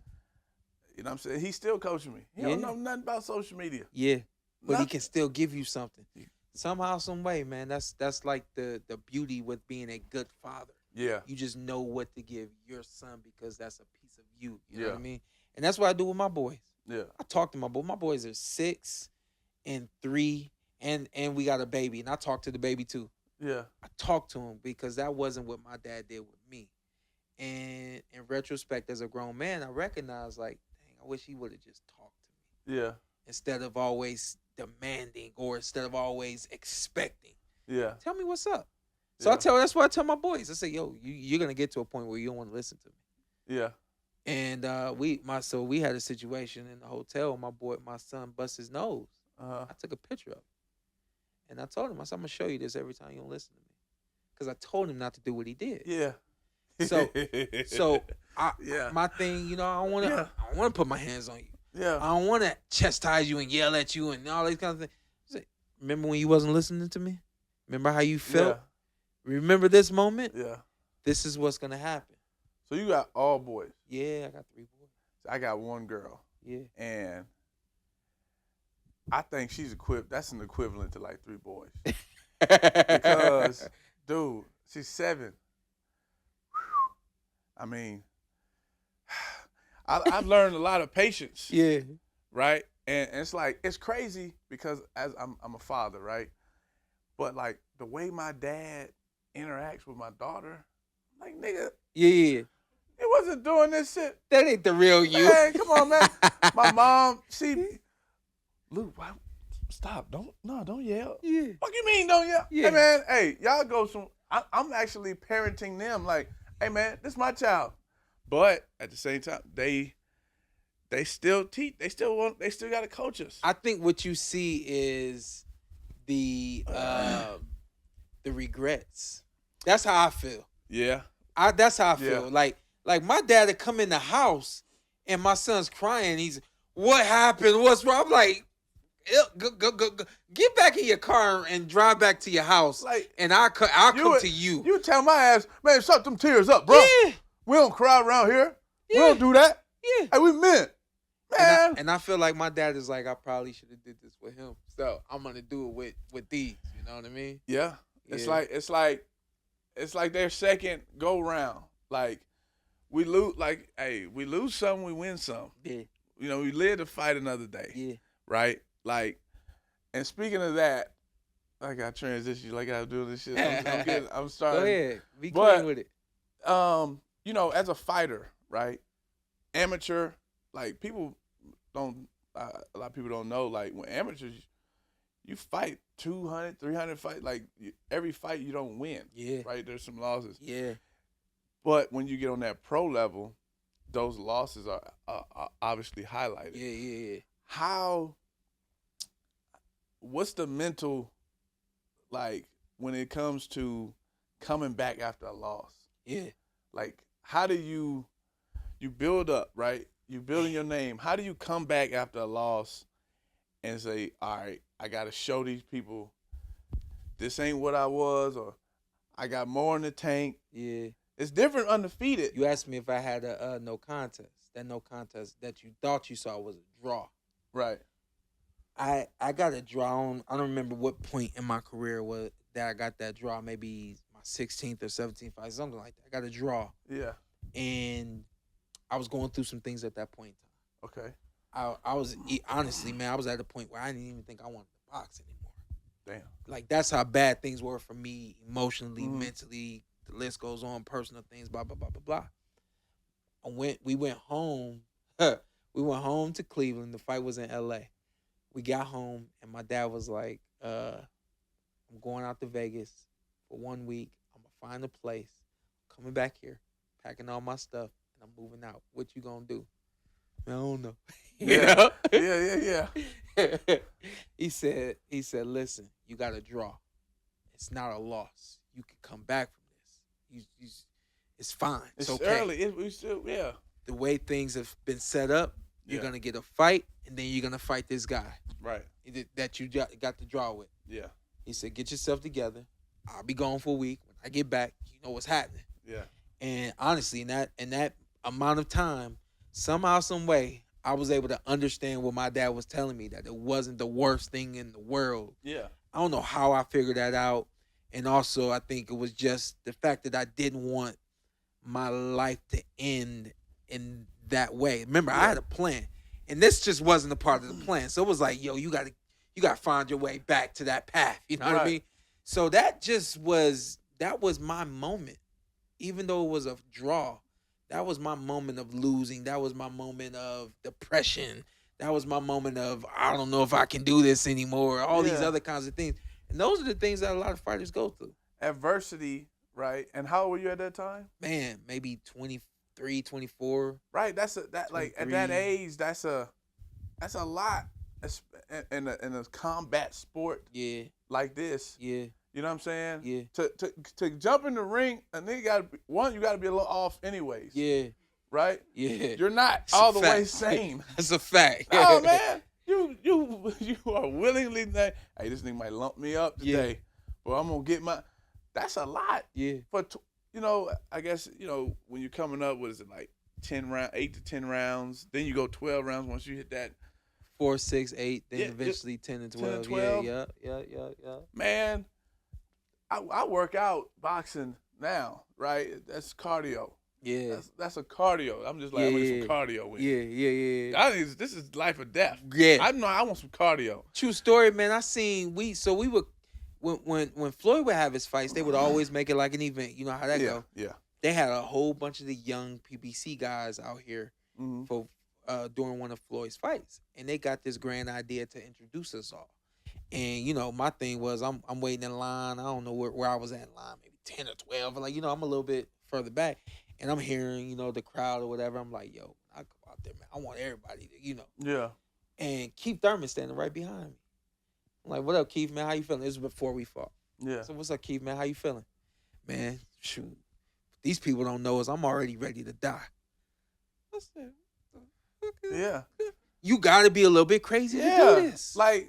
You know what I'm saying? He's still coaching me. He don't know nothing about social media. Yeah. But he can still give you something. Somehow, some way, man. That's like the beauty with being a good father. Yeah. You just know what to give your son because that's a piece of you. You know what I mean? And that's what I do with my boys. Yeah. I talk to my boys. My boys are 6 and 3, and we got a baby. And I talk to the baby too. Yeah. I talk to him because that wasn't what my dad did with me. And in retrospect, as a grown man, I recognize like, dang, I wish he would have just talked to me. Yeah. Instead of always demanding or instead of always expecting. Yeah. Tell me what's up. So that's what I tell my boys. I say, yo, you're gonna get to a point where you don't want to listen to me. Yeah. And we had a situation in the hotel. My son bust his nose. Uh-huh. I took a picture of him, and I told him, I said, I'm gonna show you this every time you don't listen to me, because I told him not to do what he did. Yeah. So my thing, I don't want to put my hands on you. Yeah. I don't want to chastise you and yell at you and all these kinds of things. Say, remember when you wasn't listening to me? Remember how you felt? Yeah. Remember this moment? Yeah. This is what's going to happen. So you got all boys. Yeah, I got 3 boys. I got 1 girl. Yeah. And I think she's equipped. That's an equivalent to like 3 boys. Because, dude, she's 7. I mean, I've learned a lot of patience. Yeah. Right? And it's like, it's crazy because as I'm a father, right? But like the way my dad interacts with my daughter, like, nigga. Yeah. He wasn't doing this shit. That ain't the real you. Man, come on, man. My mom, Luke, why? Stop. Don't yell. Yeah. What you mean don't yell? Yeah. Hey, man, hey, y'all go some. I'm actually parenting them like, hey, man, this is my child. But at the same time, they still teach. They still got to coach us. I think what you see is the regrets. That's how I feel. Yeah. That's how I feel. Like my dad would come in the house and my son's crying. He's, what happened? What's wrong? I'm like, go. Get back in your car and drive back to your house. Like, and I'll come to you. You tell my ass, man, shut them tears up, bro. Yeah. We don't cry around here. Yeah. We don't do that. Yeah. Hey, we men. Man. And I feel like my dad is like, I probably should have did this with him. So I'm gonna do it with these. You know what I mean? Yeah. It's like their second go round. Like we lose some, we win some. Yeah. You know, we live to fight another day. Yeah. Right? Like, and speaking of that, I got transition like I do this shit. I'm starting. Go ahead. Be clean with it. You know, as a fighter, right? Amateur, like people don't. A lot of people don't know. Like when amateurs, you fight 200, 300 fights. Like every fight, you don't win. Yeah. Right. There's some losses. Yeah. But when you get on that pro level, those losses are obviously highlighted. Yeah. What's the mental, like, when it comes to coming back after a loss? Yeah. Like, how do you build up, right? You building your name. How do you come back after a loss and say, all right, I got to show these people this ain't what I was, or I got more in the tank. Yeah. It's different undefeated. You asked me if I had a no contest. That no contest that you thought you saw was a draw. Right. I got a draw on. I don't remember what point in my career was that I got that draw. Maybe my 16th or 17th fight, something like that. I got a draw. Yeah. And I was going through some things at that point in time. Okay. I was honestly, man, I was at a point where I didn't even think I wanted to box anymore. Damn. Like that's how bad things were for me emotionally, mentally. The list goes on, personal things, blah blah blah blah blah. We went home. We went home to Cleveland. The fight was in L.A. We got home and my dad was like, "I'm going out to Vegas for 1 week. I'm gonna find a place. Coming back here, packing all my stuff, and I'm moving out. What you gonna do?" I don't know. Yeah. Yeah. He said, listen, you got to draw. It's not a loss. You can come back from this. It's fine. It's okay. Early. We still, yeah. The way things have been set up, you're going to get a fight, and then you're going to fight this guy. Right. That you got to draw with. Yeah. He said, get yourself together. I'll be gone for a week. When I get back, you know what's happening. Yeah. And honestly, in that amount of time, somehow, some way, I was able to understand what my dad was telling me, that it wasn't the worst thing in the world. Yeah. I don't know how I figured that out. And also, I think it was just the fact that I didn't want my life to end in that way. Remember, I had a plan. And this just wasn't a part of the plan. So it was like, yo, you got to find your way back to that path. You know what I mean? So that was my moment. Even though it was a draw, that was my moment of losing. That was my moment of depression. That was my moment of, I don't know if I can do this anymore. All these other kinds of things. And those are the things that a lot of fighters go through. Adversity, right? And how old were you at that time? Man, maybe 23, 24. Right. At that age, that's a lot in a combat sport. Yeah. Like this. Yeah. You know what I'm saying? Yeah. To jump in the ring, a nigga you got to be a little off anyways. Yeah. right? Yeah. You're not It's a all the way fact. sane. It's a fact. Oh man, you are willingly hey, this nigga might lump me up today, but I'm gonna get my. That's a lot. Yeah. But I guess when you're coming up, what is it like 8 to 10 rounds? Then you go 12 rounds once you hit that 4, 6, 8, then eventually 10 and 12. 10 and 12. Yeah. Man, I work out boxing now, right? That's cardio. Yeah. That's a cardio. I'm just like, I need some cardio with Yeah. This is life or death. Yeah. I know I want some cardio. True story, man. I seen we would when Floyd would have his fights, they would always make it like an event. You know how that go? Yeah. They had a whole bunch of the young PBC guys out here for during one of Floyd's fights, and they got this grand idea to introduce us all. And my thing was I'm waiting in line. I don't know where I was at in line, maybe 10 or 12. Like I'm a little bit further back, and I'm hearing the crowd or whatever. I'm like, yo, I go out there, man. I want everybody to Yeah. And Keith Thurman standing right behind me. I'm like, what up, Keith, man? How you feeling? This was before we fought. Yeah. So what's up, Keith, man? How you feeling? Man, shoot. These people don't know us. I'm already ready to die. I said, yeah. You got to be a little bit crazy to do this. Like,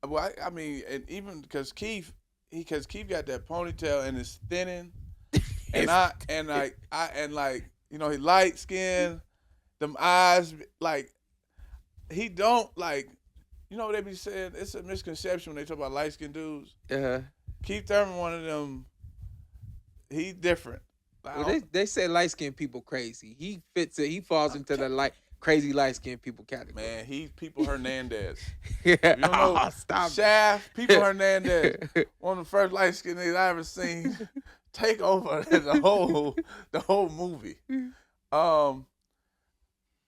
well, I mean, and even because Keith got that ponytail and it's thinning, and he light skinned, them eyes, like, he don't like. What they be saying? It's a misconception when they talk about light skinned dudes. Keith Thurman, one of them. He different. Well, they say light skinned people crazy. He fits it. He falls into the crazy light skinned people category. Man, he's People Hernandez. Yeah. You know, Stop. Shaft, People Hernandez, one of the first light skinned niggas I ever seen take over the whole movie.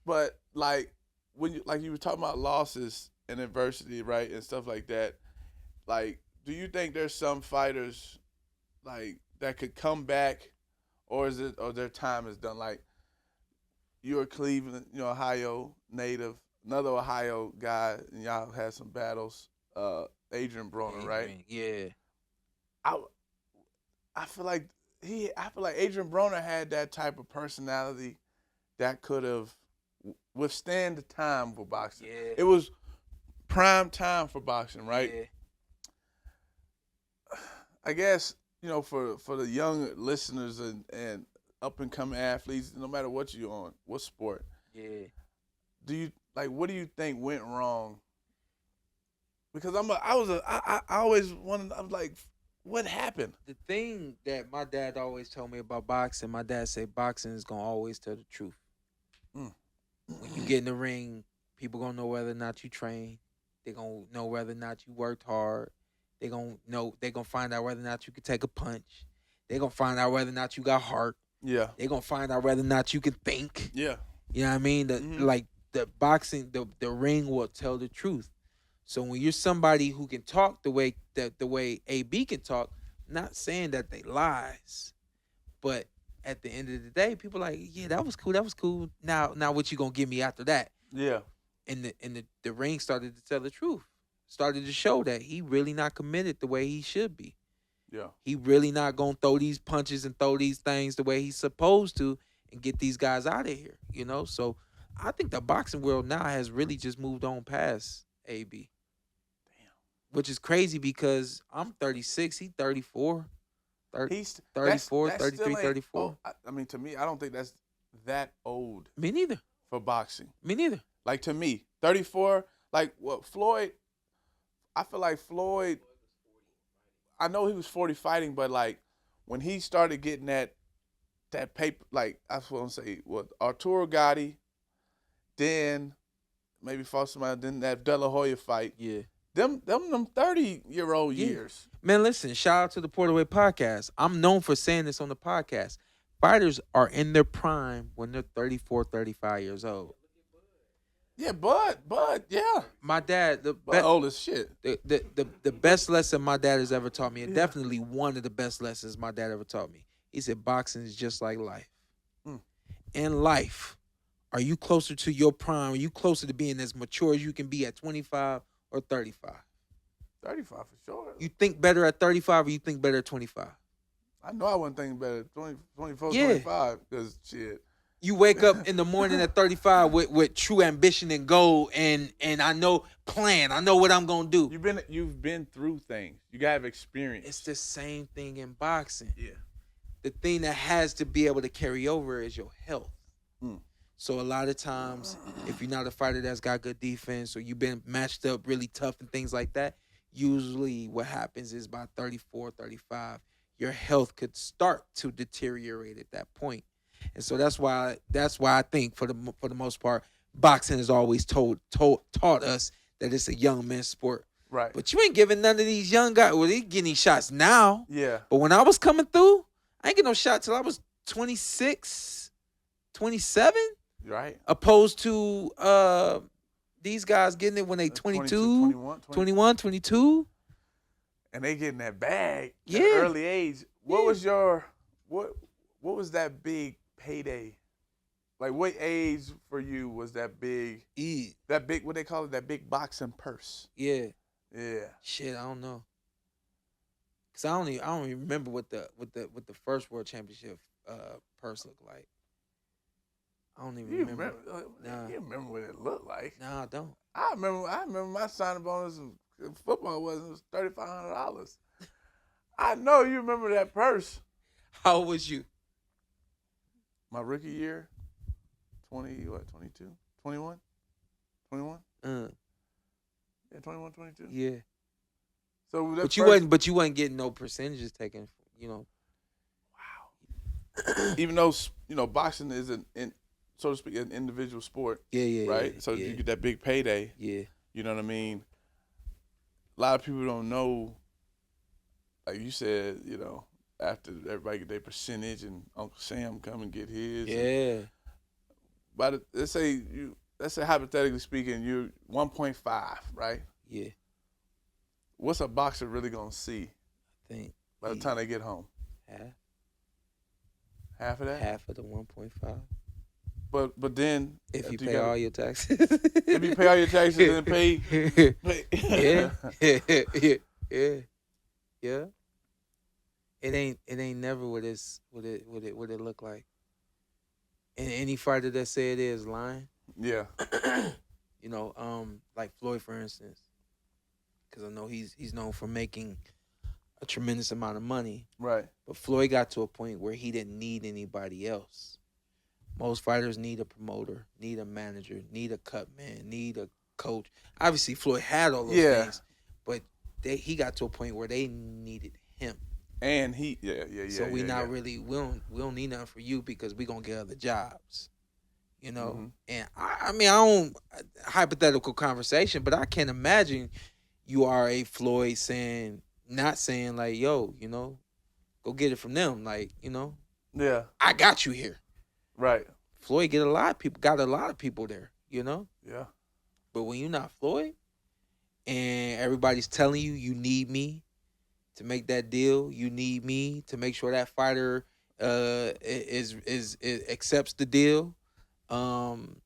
But like when you were talking about losses and adversity, right, and stuff like that, like, do you think there's some fighters like that could come back, or their time is done? Like, you're a Cleveland, Ohio native, another Ohio guy, and y'all had some battles. Adrian Broner, right? Yeah. I feel like Adrian Broner had that type of personality that could have withstand the time for boxing. Yeah. It was prime time for boxing, right? Yeah. I guess, for the young listeners and up and coming athletes, no matter what you're on, what sport. Yeah. What do you think went wrong? Because I always wanted, I was like, what happened? The thing that my dad always told me about boxing, my dad said boxing is gonna always tell the truth. When you get in the ring, people gonna know whether or not you train. They gonna know whether or not you worked hard. They gonna find out whether or not you can take a punch. They gonna find out whether or not you got heart. Yeah. They gonna find out whether or not you can think. Yeah. You know what I mean? The boxing, the ring will tell the truth. So when you're somebody who can talk the way AB can talk, not saying that they lies, but at the end of the day, people like, yeah, that was cool. Now what you gonna give me after that? Yeah. And the ring started to tell the truth. Started to show that he really not committed the way he should be. Yeah. He really not gonna throw these punches and throw these things the way he's supposed to and get these guys out of here. So I think the boxing world now has really just moved on past AB. Damn. Which is crazy because I'm 36, he's 34. He's 34, 33, 34. I mean, to me, I don't think that's that old. Me neither. For boxing. Me neither. Like, to me, 34, like, what, Floyd, I feel like Floyd, I know he was 40 fighting, but, like, when he started getting that paper, like, I was going to say, Arturo Gotti, then maybe fought somebody, then that De La Hoya fight. Yeah. Them 30-year-old years. Man, listen, shout out to the Welterweight podcast. I'm known for saying this on the podcast. Fighters are in their prime when they're 34, 35 years old. Yeah, Bud, yeah. My dad, old as shit. The best lesson my dad has ever taught me, and definitely one of the best lessons my dad ever taught me, he said boxing is just like life. In life, are you closer to your prime? Are you closer to being as mature as you can be at 25 or 35? 35 for sure. You think better at 35 or you think better at 25? I know I wasn't thinking better at 24, Yeah. 25, because shit, You wake up in the morning at 35 with true ambition and goal, and I know what I'm gonna do. You've been through things. You gotta have experience. It's the same thing in boxing. Yeah. The thing that has to be able to carry over is your health. So a lot of times, if you're not a fighter that's got good defense or you've been matched up really tough and things like that, usually what happens is by 34, 35, your health could start to deteriorate at that point. And so that's why I think for the most part, boxing has always taught us that it's a young man's sport. Right. But you ain't giving none of these young guys, well, they getting these shots now. Yeah. But when I was coming through, I ain't get no shot till I was 26, 27. Right. Opposed to these guys getting it when they 22, 21, 22. And they getting that bag at Yeah. an early age. What was your what was that big payday? Like what age for you was that big? That big, what they call it, that big boxing purse. Yeah. Yeah. Shit, I don't know. Cause I don't even remember what the first world championship purse looked like. I don't even remember. Nah. You remember what it looked like? Nah, I don't. I remember my signing bonus in football was $3,500. I know you remember that purse. How old was you? My rookie year, 22? 21? 21? Yeah, 21, 22. Yeah. So but you wasn't getting no percentages taken, you know. Wow. Even though, boxing is so to speak, an individual sport. Yeah. Right? So you get that big payday. Yeah. You know what I mean? A lot of people don't know, like you said, after everybody get their percentage and Uncle Sam come and get his. Yeah. But let's say hypothetically speaking, you're 1.5, right? Yeah. What's a boxer really gonna see? I think by the time they get home. Half of that? Half of the 1.5. But then if you pay all your taxes. If you pay all your taxes and pay. Yeah. It ain't never what it look like. And any fighter that say it is lying. Yeah. Like Floyd, for instance, because I know he's known for making a tremendous amount of money. Right. But Floyd got to a point where he didn't need anybody else. Most fighters need a promoter, need a manager, need a cut man, need a coach. Obviously, Floyd had all those things, but he got to a point where they needed him. And he, So we don't need nothing for you because we gonna get other jobs, Mm-hmm. And I don't hypothetical conversation, but I can't imagine you are a Floyd not saying like, yo, go get it from them, like, Yeah. I got you here. Right. Floyd got a lot of people there, Yeah. But when you're not Floyd and everybody's telling you need me to make that deal, you need me to make sure that fighter is accepts the deal, and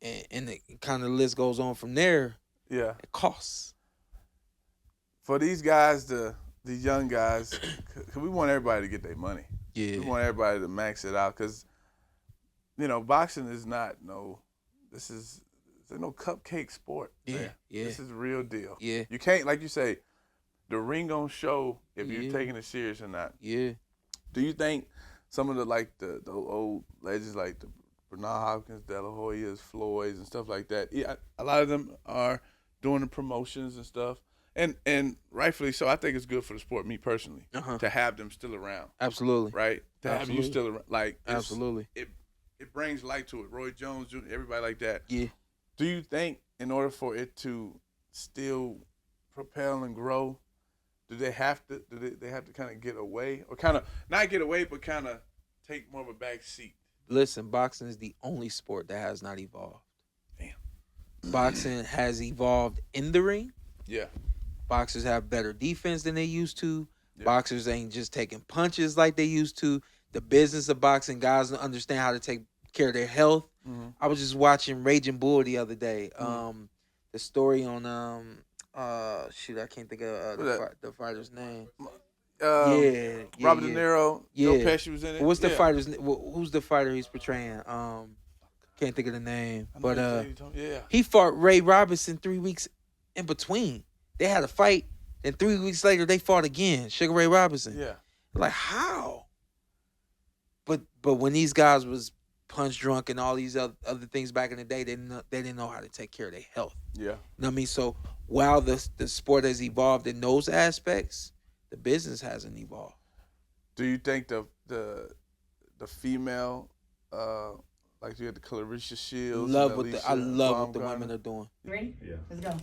the kind of list goes on from there. Yeah. It costs. For these guys, the young guys, cause we want everybody to get their money. Yeah. We want everybody to max it out because, boxing is not it's no cupcake sport. Yeah, man. yeah. This is the real deal. Yeah. You can't, like you say, the ring gonna show if you're taking it serious or not. Yeah. Do you think some of the old legends like the Bernard Hopkins, De La Hoyas, Floyds, and stuff like that, a lot of them are doing the promotions and stuff, and rightfully so. I think it's good for the sport, me personally, to have them still around. Absolutely. Right? To have you still around. Like, absolutely. It brings light to it. Roy Jones, Jr., everybody like that. Yeah. Do you think in order for it to still propel and grow, do they have to kind of get away, or kind of not get away, but kind of take more of a back seat? Listen, boxing is the only sport that has not evolved. Damn. Boxing has evolved in the ring. Yeah. Boxers have better defense than they used to. Yeah. Boxers ain't just taking punches like they used to. The business of boxing, guys don't understand how to take care of their health. Mm-hmm. I was just watching Raging Bull the other day. Mm-hmm. The story on I can't think of the fighter's name. Robert De Niro, Joe Pesci was in it. What's the fighter's? Who's the fighter he's portraying? Can't think of the name, but he fought Ray Robinson 3 weeks in between. They had a fight, and 3 weeks later they fought again. Sugar Ray Robinson. Yeah. Like how? But when these guys was punch drunk and all these other things back in the day, they didn't know how to take care of their health. Yeah. You know what I mean? So while the sport has evolved in those aspects, the business hasn't evolved. Do you think the female, like you had the Clarissa Shields? I love what the women are doing. Ready? Yeah. Let's go.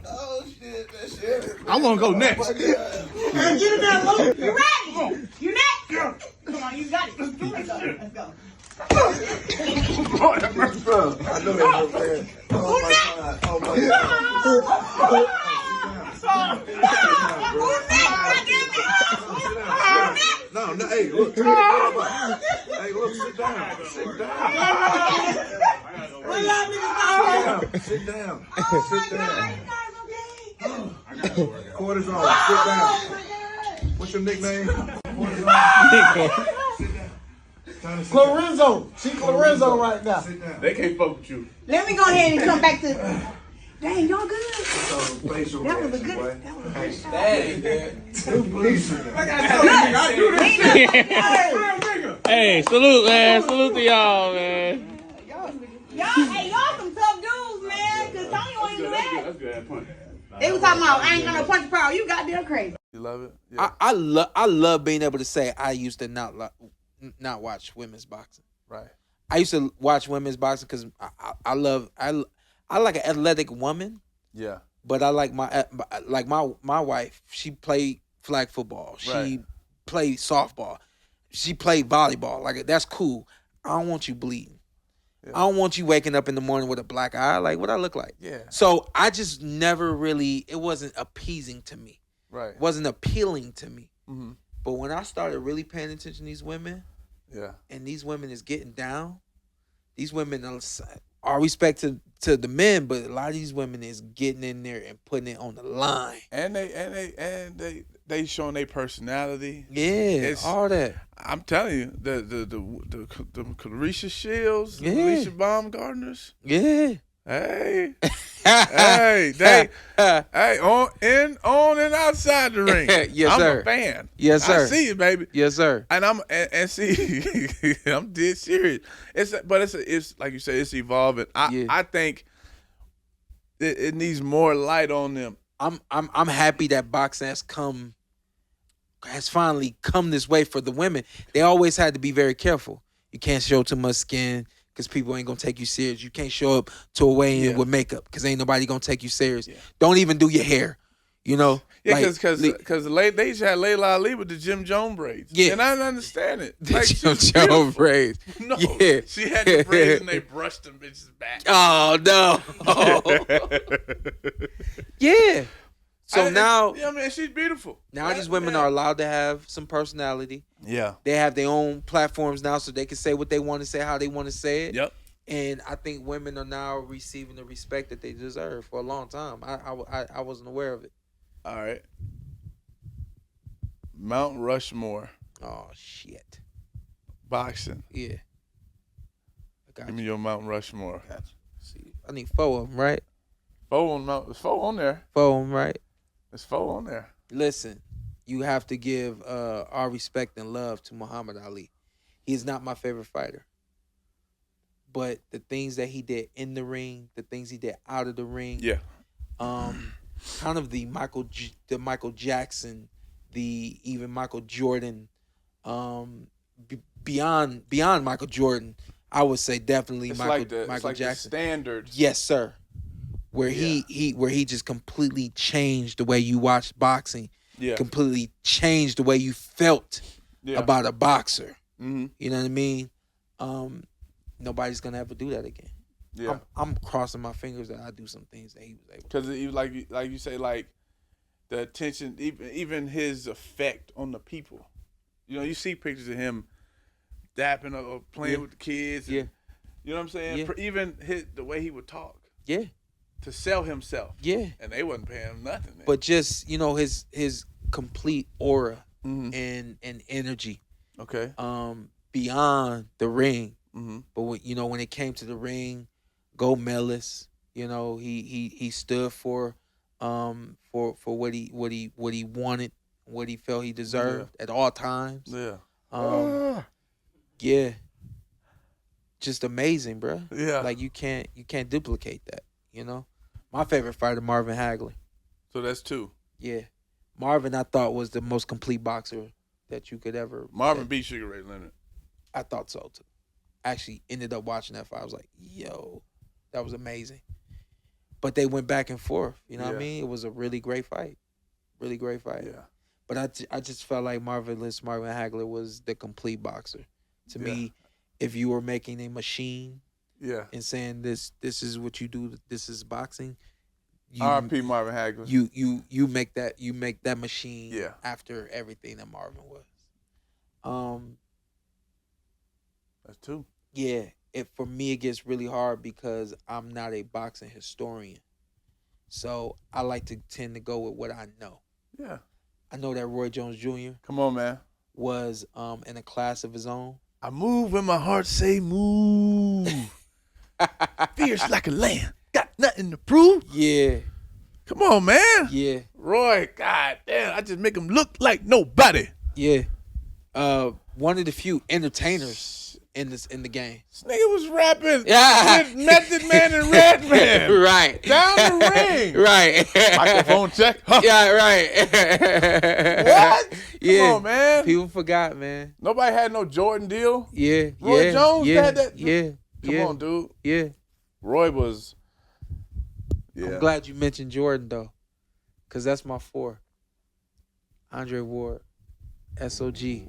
Oh shit, that shit. I want to go next. Get it down, Lou. You ready? You next? Come on, you got it. Let's go. Lord have mercy, bro. I know that, man. Oh my God. Oh my God. No, hey, look. Hey, look, sit down. Sit down. Quarters on. Sit down. What's your nickname? Clarenzo. She Clarenzo right now. They can't fuck with you. Let me go ahead and come back to. Dang, y'all good? That was a good. Hey, salute, man. Salute to y'all, man. Y'all some tough dudes, man. Cause Tony won't even do that. That's good. Punch. They was talking about, I ain't gonna punch power. You goddamn crazy. You love it? Yeah. I love being able to say I used to not watch women's boxing. Right. I used to watch women's boxing because I like an athletic woman. Yeah. But I like my wife. She played flag football. She played softball. She played volleyball. Like that's cool. I don't want you bleeding. Yeah. I don't want you waking up in the morning with a black eye. Like what I look like. Yeah. So I just never really. It wasn't appeasing to me. Right. It wasn't appealing to me. Mm-hmm. But when I started really paying attention to these women, and these women is getting down, these women are all respect to the men, but a lot of these women is getting in there and putting it on the line. And they showing their personality. Yeah, all that. I'm telling you, the Clarissa Shields, the Alicia Baumgartners. Yeah. Hey, they on and outside the ring. Yes, I'm sir. a fan. Yes, sir. I see you, baby. Yes, sir. And and see, I'm dead serious. It's like you said, it's evolving. I think it needs more light on them. I'm happy that boxing has finally come this way for the women. They always had to be very careful. You can't show too much skin because people ain't gonna take you serious. You can't show up to a weigh-in with makeup because ain't nobody gonna take you serious. Yeah. Don't even do your hair. You know? Yeah, because they used to have Layla Ali with the Jim Jones braids. Yeah. And I didn't understand it. The Jim Jones braids. No. Yeah. She had the braids and they brushed them bitches back. Oh, no. Yeah. So now, yeah, man, she's beautiful. Now these women are allowed to have some personality. Yeah, they have their own platforms now, so they can say what they want to say, how they want to say it. Yep. And I think women are now receiving the respect that they deserve for a long time. I wasn't aware of it. All right. Mount Rushmore. Oh shit. Boxing. Yeah. Give me your Mount Rushmore. Gotcha. See, I need 4 of them, right? 4 on Mount. There's 4 on there. 4 of them, right? There's 4 on there. Listen, you have to give our respect and love to Muhammad Ali. He is not my favorite fighter, but the things that he did in the ring, the things he did out of the ring, kind of the Michael Jackson, the even Michael Jordan, beyond Michael Jordan, I would say definitely it's Michael like Jackson. The standard. Yes, sir. Where he just completely changed the way you watched boxing. Yeah. Completely changed the way you felt about a boxer. Mm-hmm. You know what I mean? Nobody's gonna ever do that again. Yeah. I'm crossing my fingers that I do some things that he was able to. Because like you say, like the attention, even his effect on the people. You know, you see pictures of him dapping or playing with the kids. And, you know what I'm saying? Yeah. Even the way he would talk. Yeah. to sell himself. Yeah. And they wasn't paying him nothing. But just, his complete aura and energy. Okay. Beyond the ring. Mm-hmm. But when it came to the ring, Go Mellis, he stood for what he wanted, what he felt he deserved at all times. Yeah. Yeah. Just amazing, bro. Yeah. Like you can't duplicate that, My favorite fighter, Marvin Hagler. So that's 2. Yeah. Marvin, I thought, was the most complete boxer that you could ever. Marvin beat Sugar Ray Leonard. I thought so too. Actually ended up watching that fight. I was like, yo, that was amazing. But they went back and forth. You know what I mean? It was a really great fight. Really great fight. Yeah. But I just felt like Marvin Hagler was the complete boxer. To me, if you were making a machine and saying this is what you do, this is boxing. R.I.P. Marvin Hagler. You make that machine after everything that Marvin was. That's 2. Yeah. For me it gets really hard because I'm not a boxing historian. So I like to tend to go with what I know. Yeah. I know that Roy Jones Jr. Come on, man. Was in a class of his own. I move when my heart say move. Fierce like a lion. Got nothing to prove. Yeah. Come on, man. Yeah. Roy, god damn, I just make him look like nobody. Yeah. One of the few entertainers in the game. This nigga was rapping with Method Man and Redman. Right. Down the ring. Right. Microphone check. Huh. Yeah, right. What? Yeah. Come on, man. People forgot, man. Nobody had no Jordan deal. Yeah. Roy Jones had that. Yeah. Come on, dude. Yeah. Roy was. Yeah. I'm glad you mentioned Jordan though, because that's my 4. Andre Ward, SOG.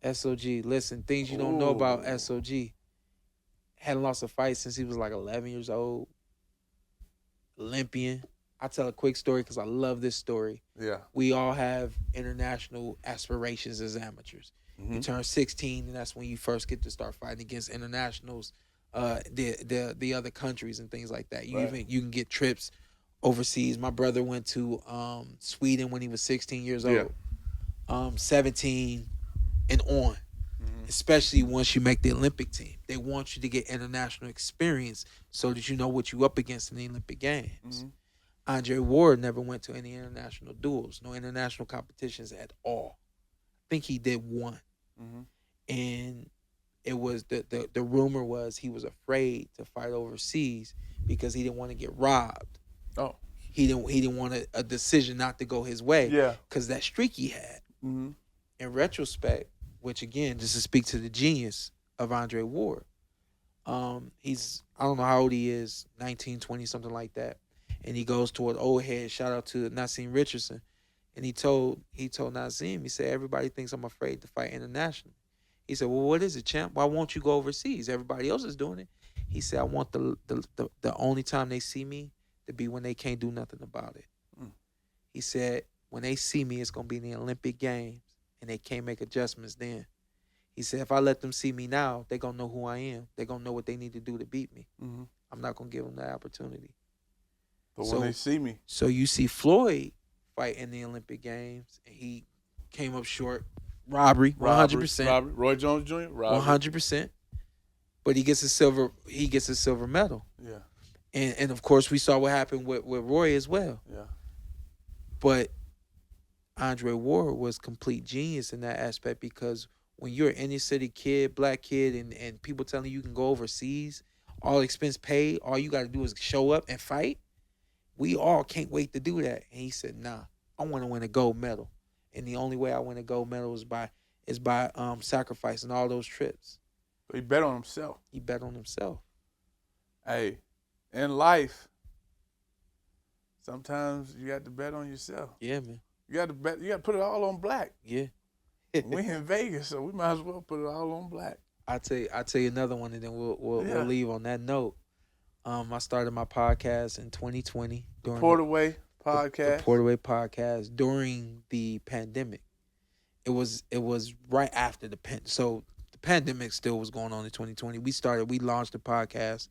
SOG. Listen, things you don't know about SOG. Hadn't lost a fight since he was like 11 years old. Olympian. I'll tell a quick story because I love this story. Yeah. We all have international aspirations as amateurs. Mm-hmm. You turn 16, and that's when you first get to start fighting against internationals, the other countries and things like that. You can get trips overseas. My brother went to Sweden when he was 16 years old. 17 and on. Especially once you make the Olympic team. They want you to get international experience so that you know what you up against in the Olympic Games. Mm-hmm. Andre Ward never went to any international duels, no international competitions at all. I think he did one. Mm-hmm. And it was the rumor was he was afraid to fight overseas because he didn't want to get robbed. Oh. He didn't want a decision not to go his way. Yeah. Because that streak he had. Mm-hmm. In retrospect, which again, just to speak to the genius of Andre Ward, he's, I don't know how old he is, 19, 20, something like that. And he goes to an old head, shout out to Naseem Richardson. And he told Naseem, he said, everybody thinks I'm afraid to fight internationally. He said, well, what is it, champ? Why won't you go overseas? Everybody else is doing it. He said, I want the only time they see me to be when they can't do nothing about it. Mm. He said, when they see me, it's going to be in the Olympic Games, and they can't make adjustments then. He said, if I let them see me now, they're going to know who I am. They're going to know what they need to do to beat me. Mm-hmm. I'm not going to give them that opportunity. But when they see me. So you see Floyd fight in the Olympic Games, and he came up short. Robbery, 100%. Robbery. Roy Jones Jr., robbery. 100%. But he gets a silver medal. Yeah. And of course we saw what happened with Roy as well. Yeah. But Andre Ward was complete genius in that aspect, because when you're an inner city kid, black kid, and people telling you can go overseas, all expense paid, all you got to do is show up and fight, we all can't wait to do that. And he said, nah, I want to win a gold medal. And the only way I win a gold medal is by sacrificing all those trips. He bet on himself. He bet on himself. Hey, in life, sometimes you got to bet on yourself. Yeah, man. You got to bet. You got to put it all on black. Yeah. We in Vegas, so we might as well put it all on black. I'll tell you another one, and then we'll leave on that note. I started my podcast in 2020 during the Porterweight podcast. The Porterweight podcast during the pandemic. It was right after so the pandemic still was going on in 2020. We launched the podcast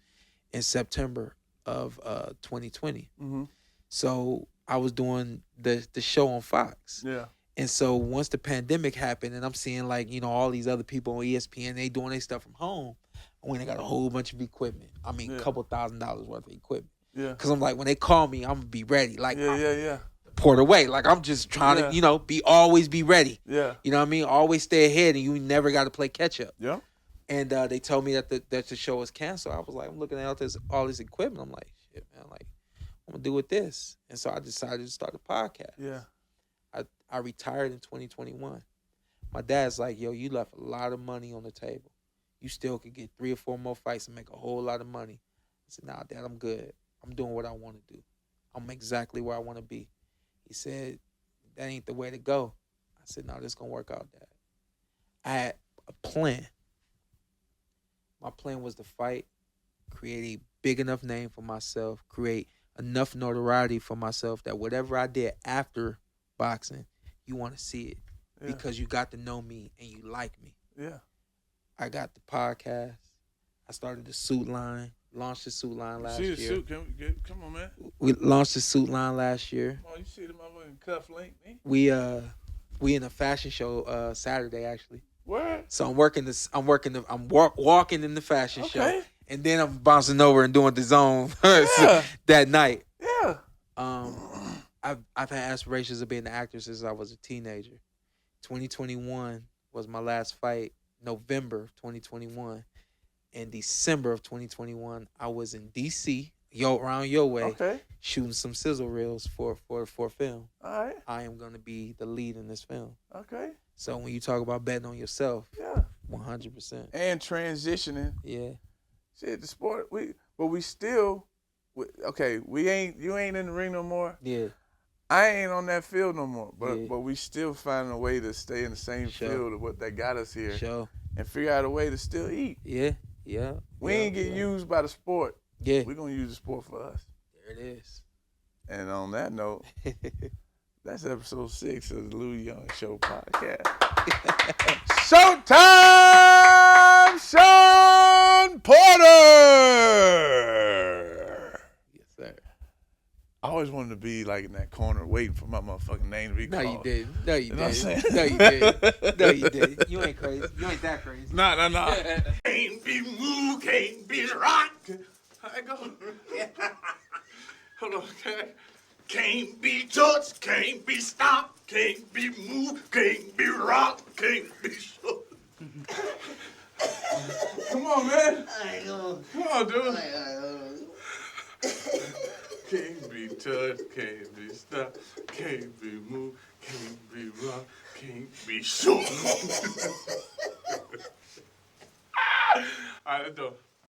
in September of 2020. Mm-hmm. So I was doing the show on Fox. Yeah. And so once the pandemic happened, and I'm seeing like, you know, all these other people on ESPN, they doing their stuff from home. I went and got a whole bunch of equipment. I mean, a couple $1,000s worth of equipment. Yeah. Because I'm like, when they call me, I'm gonna be ready. Like, yeah. Porter Way. Like, I'm just trying to, you know, always be ready. Yeah. You know what I mean? Always stay ahead, and you never got to play catch up. Yeah. And they told me that the show was canceled. I was like, I'm looking at all this equipment. I'm like, shit, man. Like, I'm gonna do with this. And so I decided to start a podcast. Yeah. I retired in 2021. My dad's like, yo, you left a lot of money on the table. You still could get 3 or 4 more fights and make a whole lot of money. I said, nah, Dad, I'm good. I'm doing what I want to do. I'm exactly where I want to be. He said, that ain't the way to go. I said, no, this is going to work out, Dad. I had a plan. My plan was to fight, create a big enough name for myself, create enough notoriety for myself that whatever I did after boxing, you want to see it because you got to know me and you like me. Yeah. I got the podcast. I started the suit line, launched the suit line last year. See the suit? Come on, man. We launched the suit line last year. Come on, you see the motherfucking cuff link, man? We in a fashion show Saturday actually. Where? So I'm walking in the fashion show, and then I'm bouncing over and doing the zone that night. Yeah. I've had aspirations of being an actor since I was a teenager. 2021 was my last fight. November of 2021. In December of 2021, I was in DC, around your way, shooting some sizzle reels for film. All right. I am gonna be the lead in this film. Okay. So when you talk about betting on yourself, 100%. And transitioning. Yeah. Shit, the sport. You ain't in the ring no more. Yeah. I ain't on that field no more. But we still finding a way to stay in the same field of what that got us here. Sure. And figure out a way to still eat. Yeah. Yeah. We ain't get used by the sport. Yeah. We're gonna use the sport for us. There it is. And on that note, that's episode 6 of the Louis Young Show podcast. Showtime Shawn Porter! Yes, sir. I always wanted to be like in that corner waiting for my motherfucking name to be called. No, you didn't. No, you know didn't. No, you didn't. No, you didn't. You ain't crazy. You ain't that crazy. Nah. Can't be moved, can't be rocked. I go. Hold on, okay. Can't be touched, can't be stopped, can't be moved, can't be rocked, can't be shook. Come on, man. I know. Come on, dude. Can't be touched, can't be stopped, can't be moved, can't be rocked, can't be shook. All right, let's go.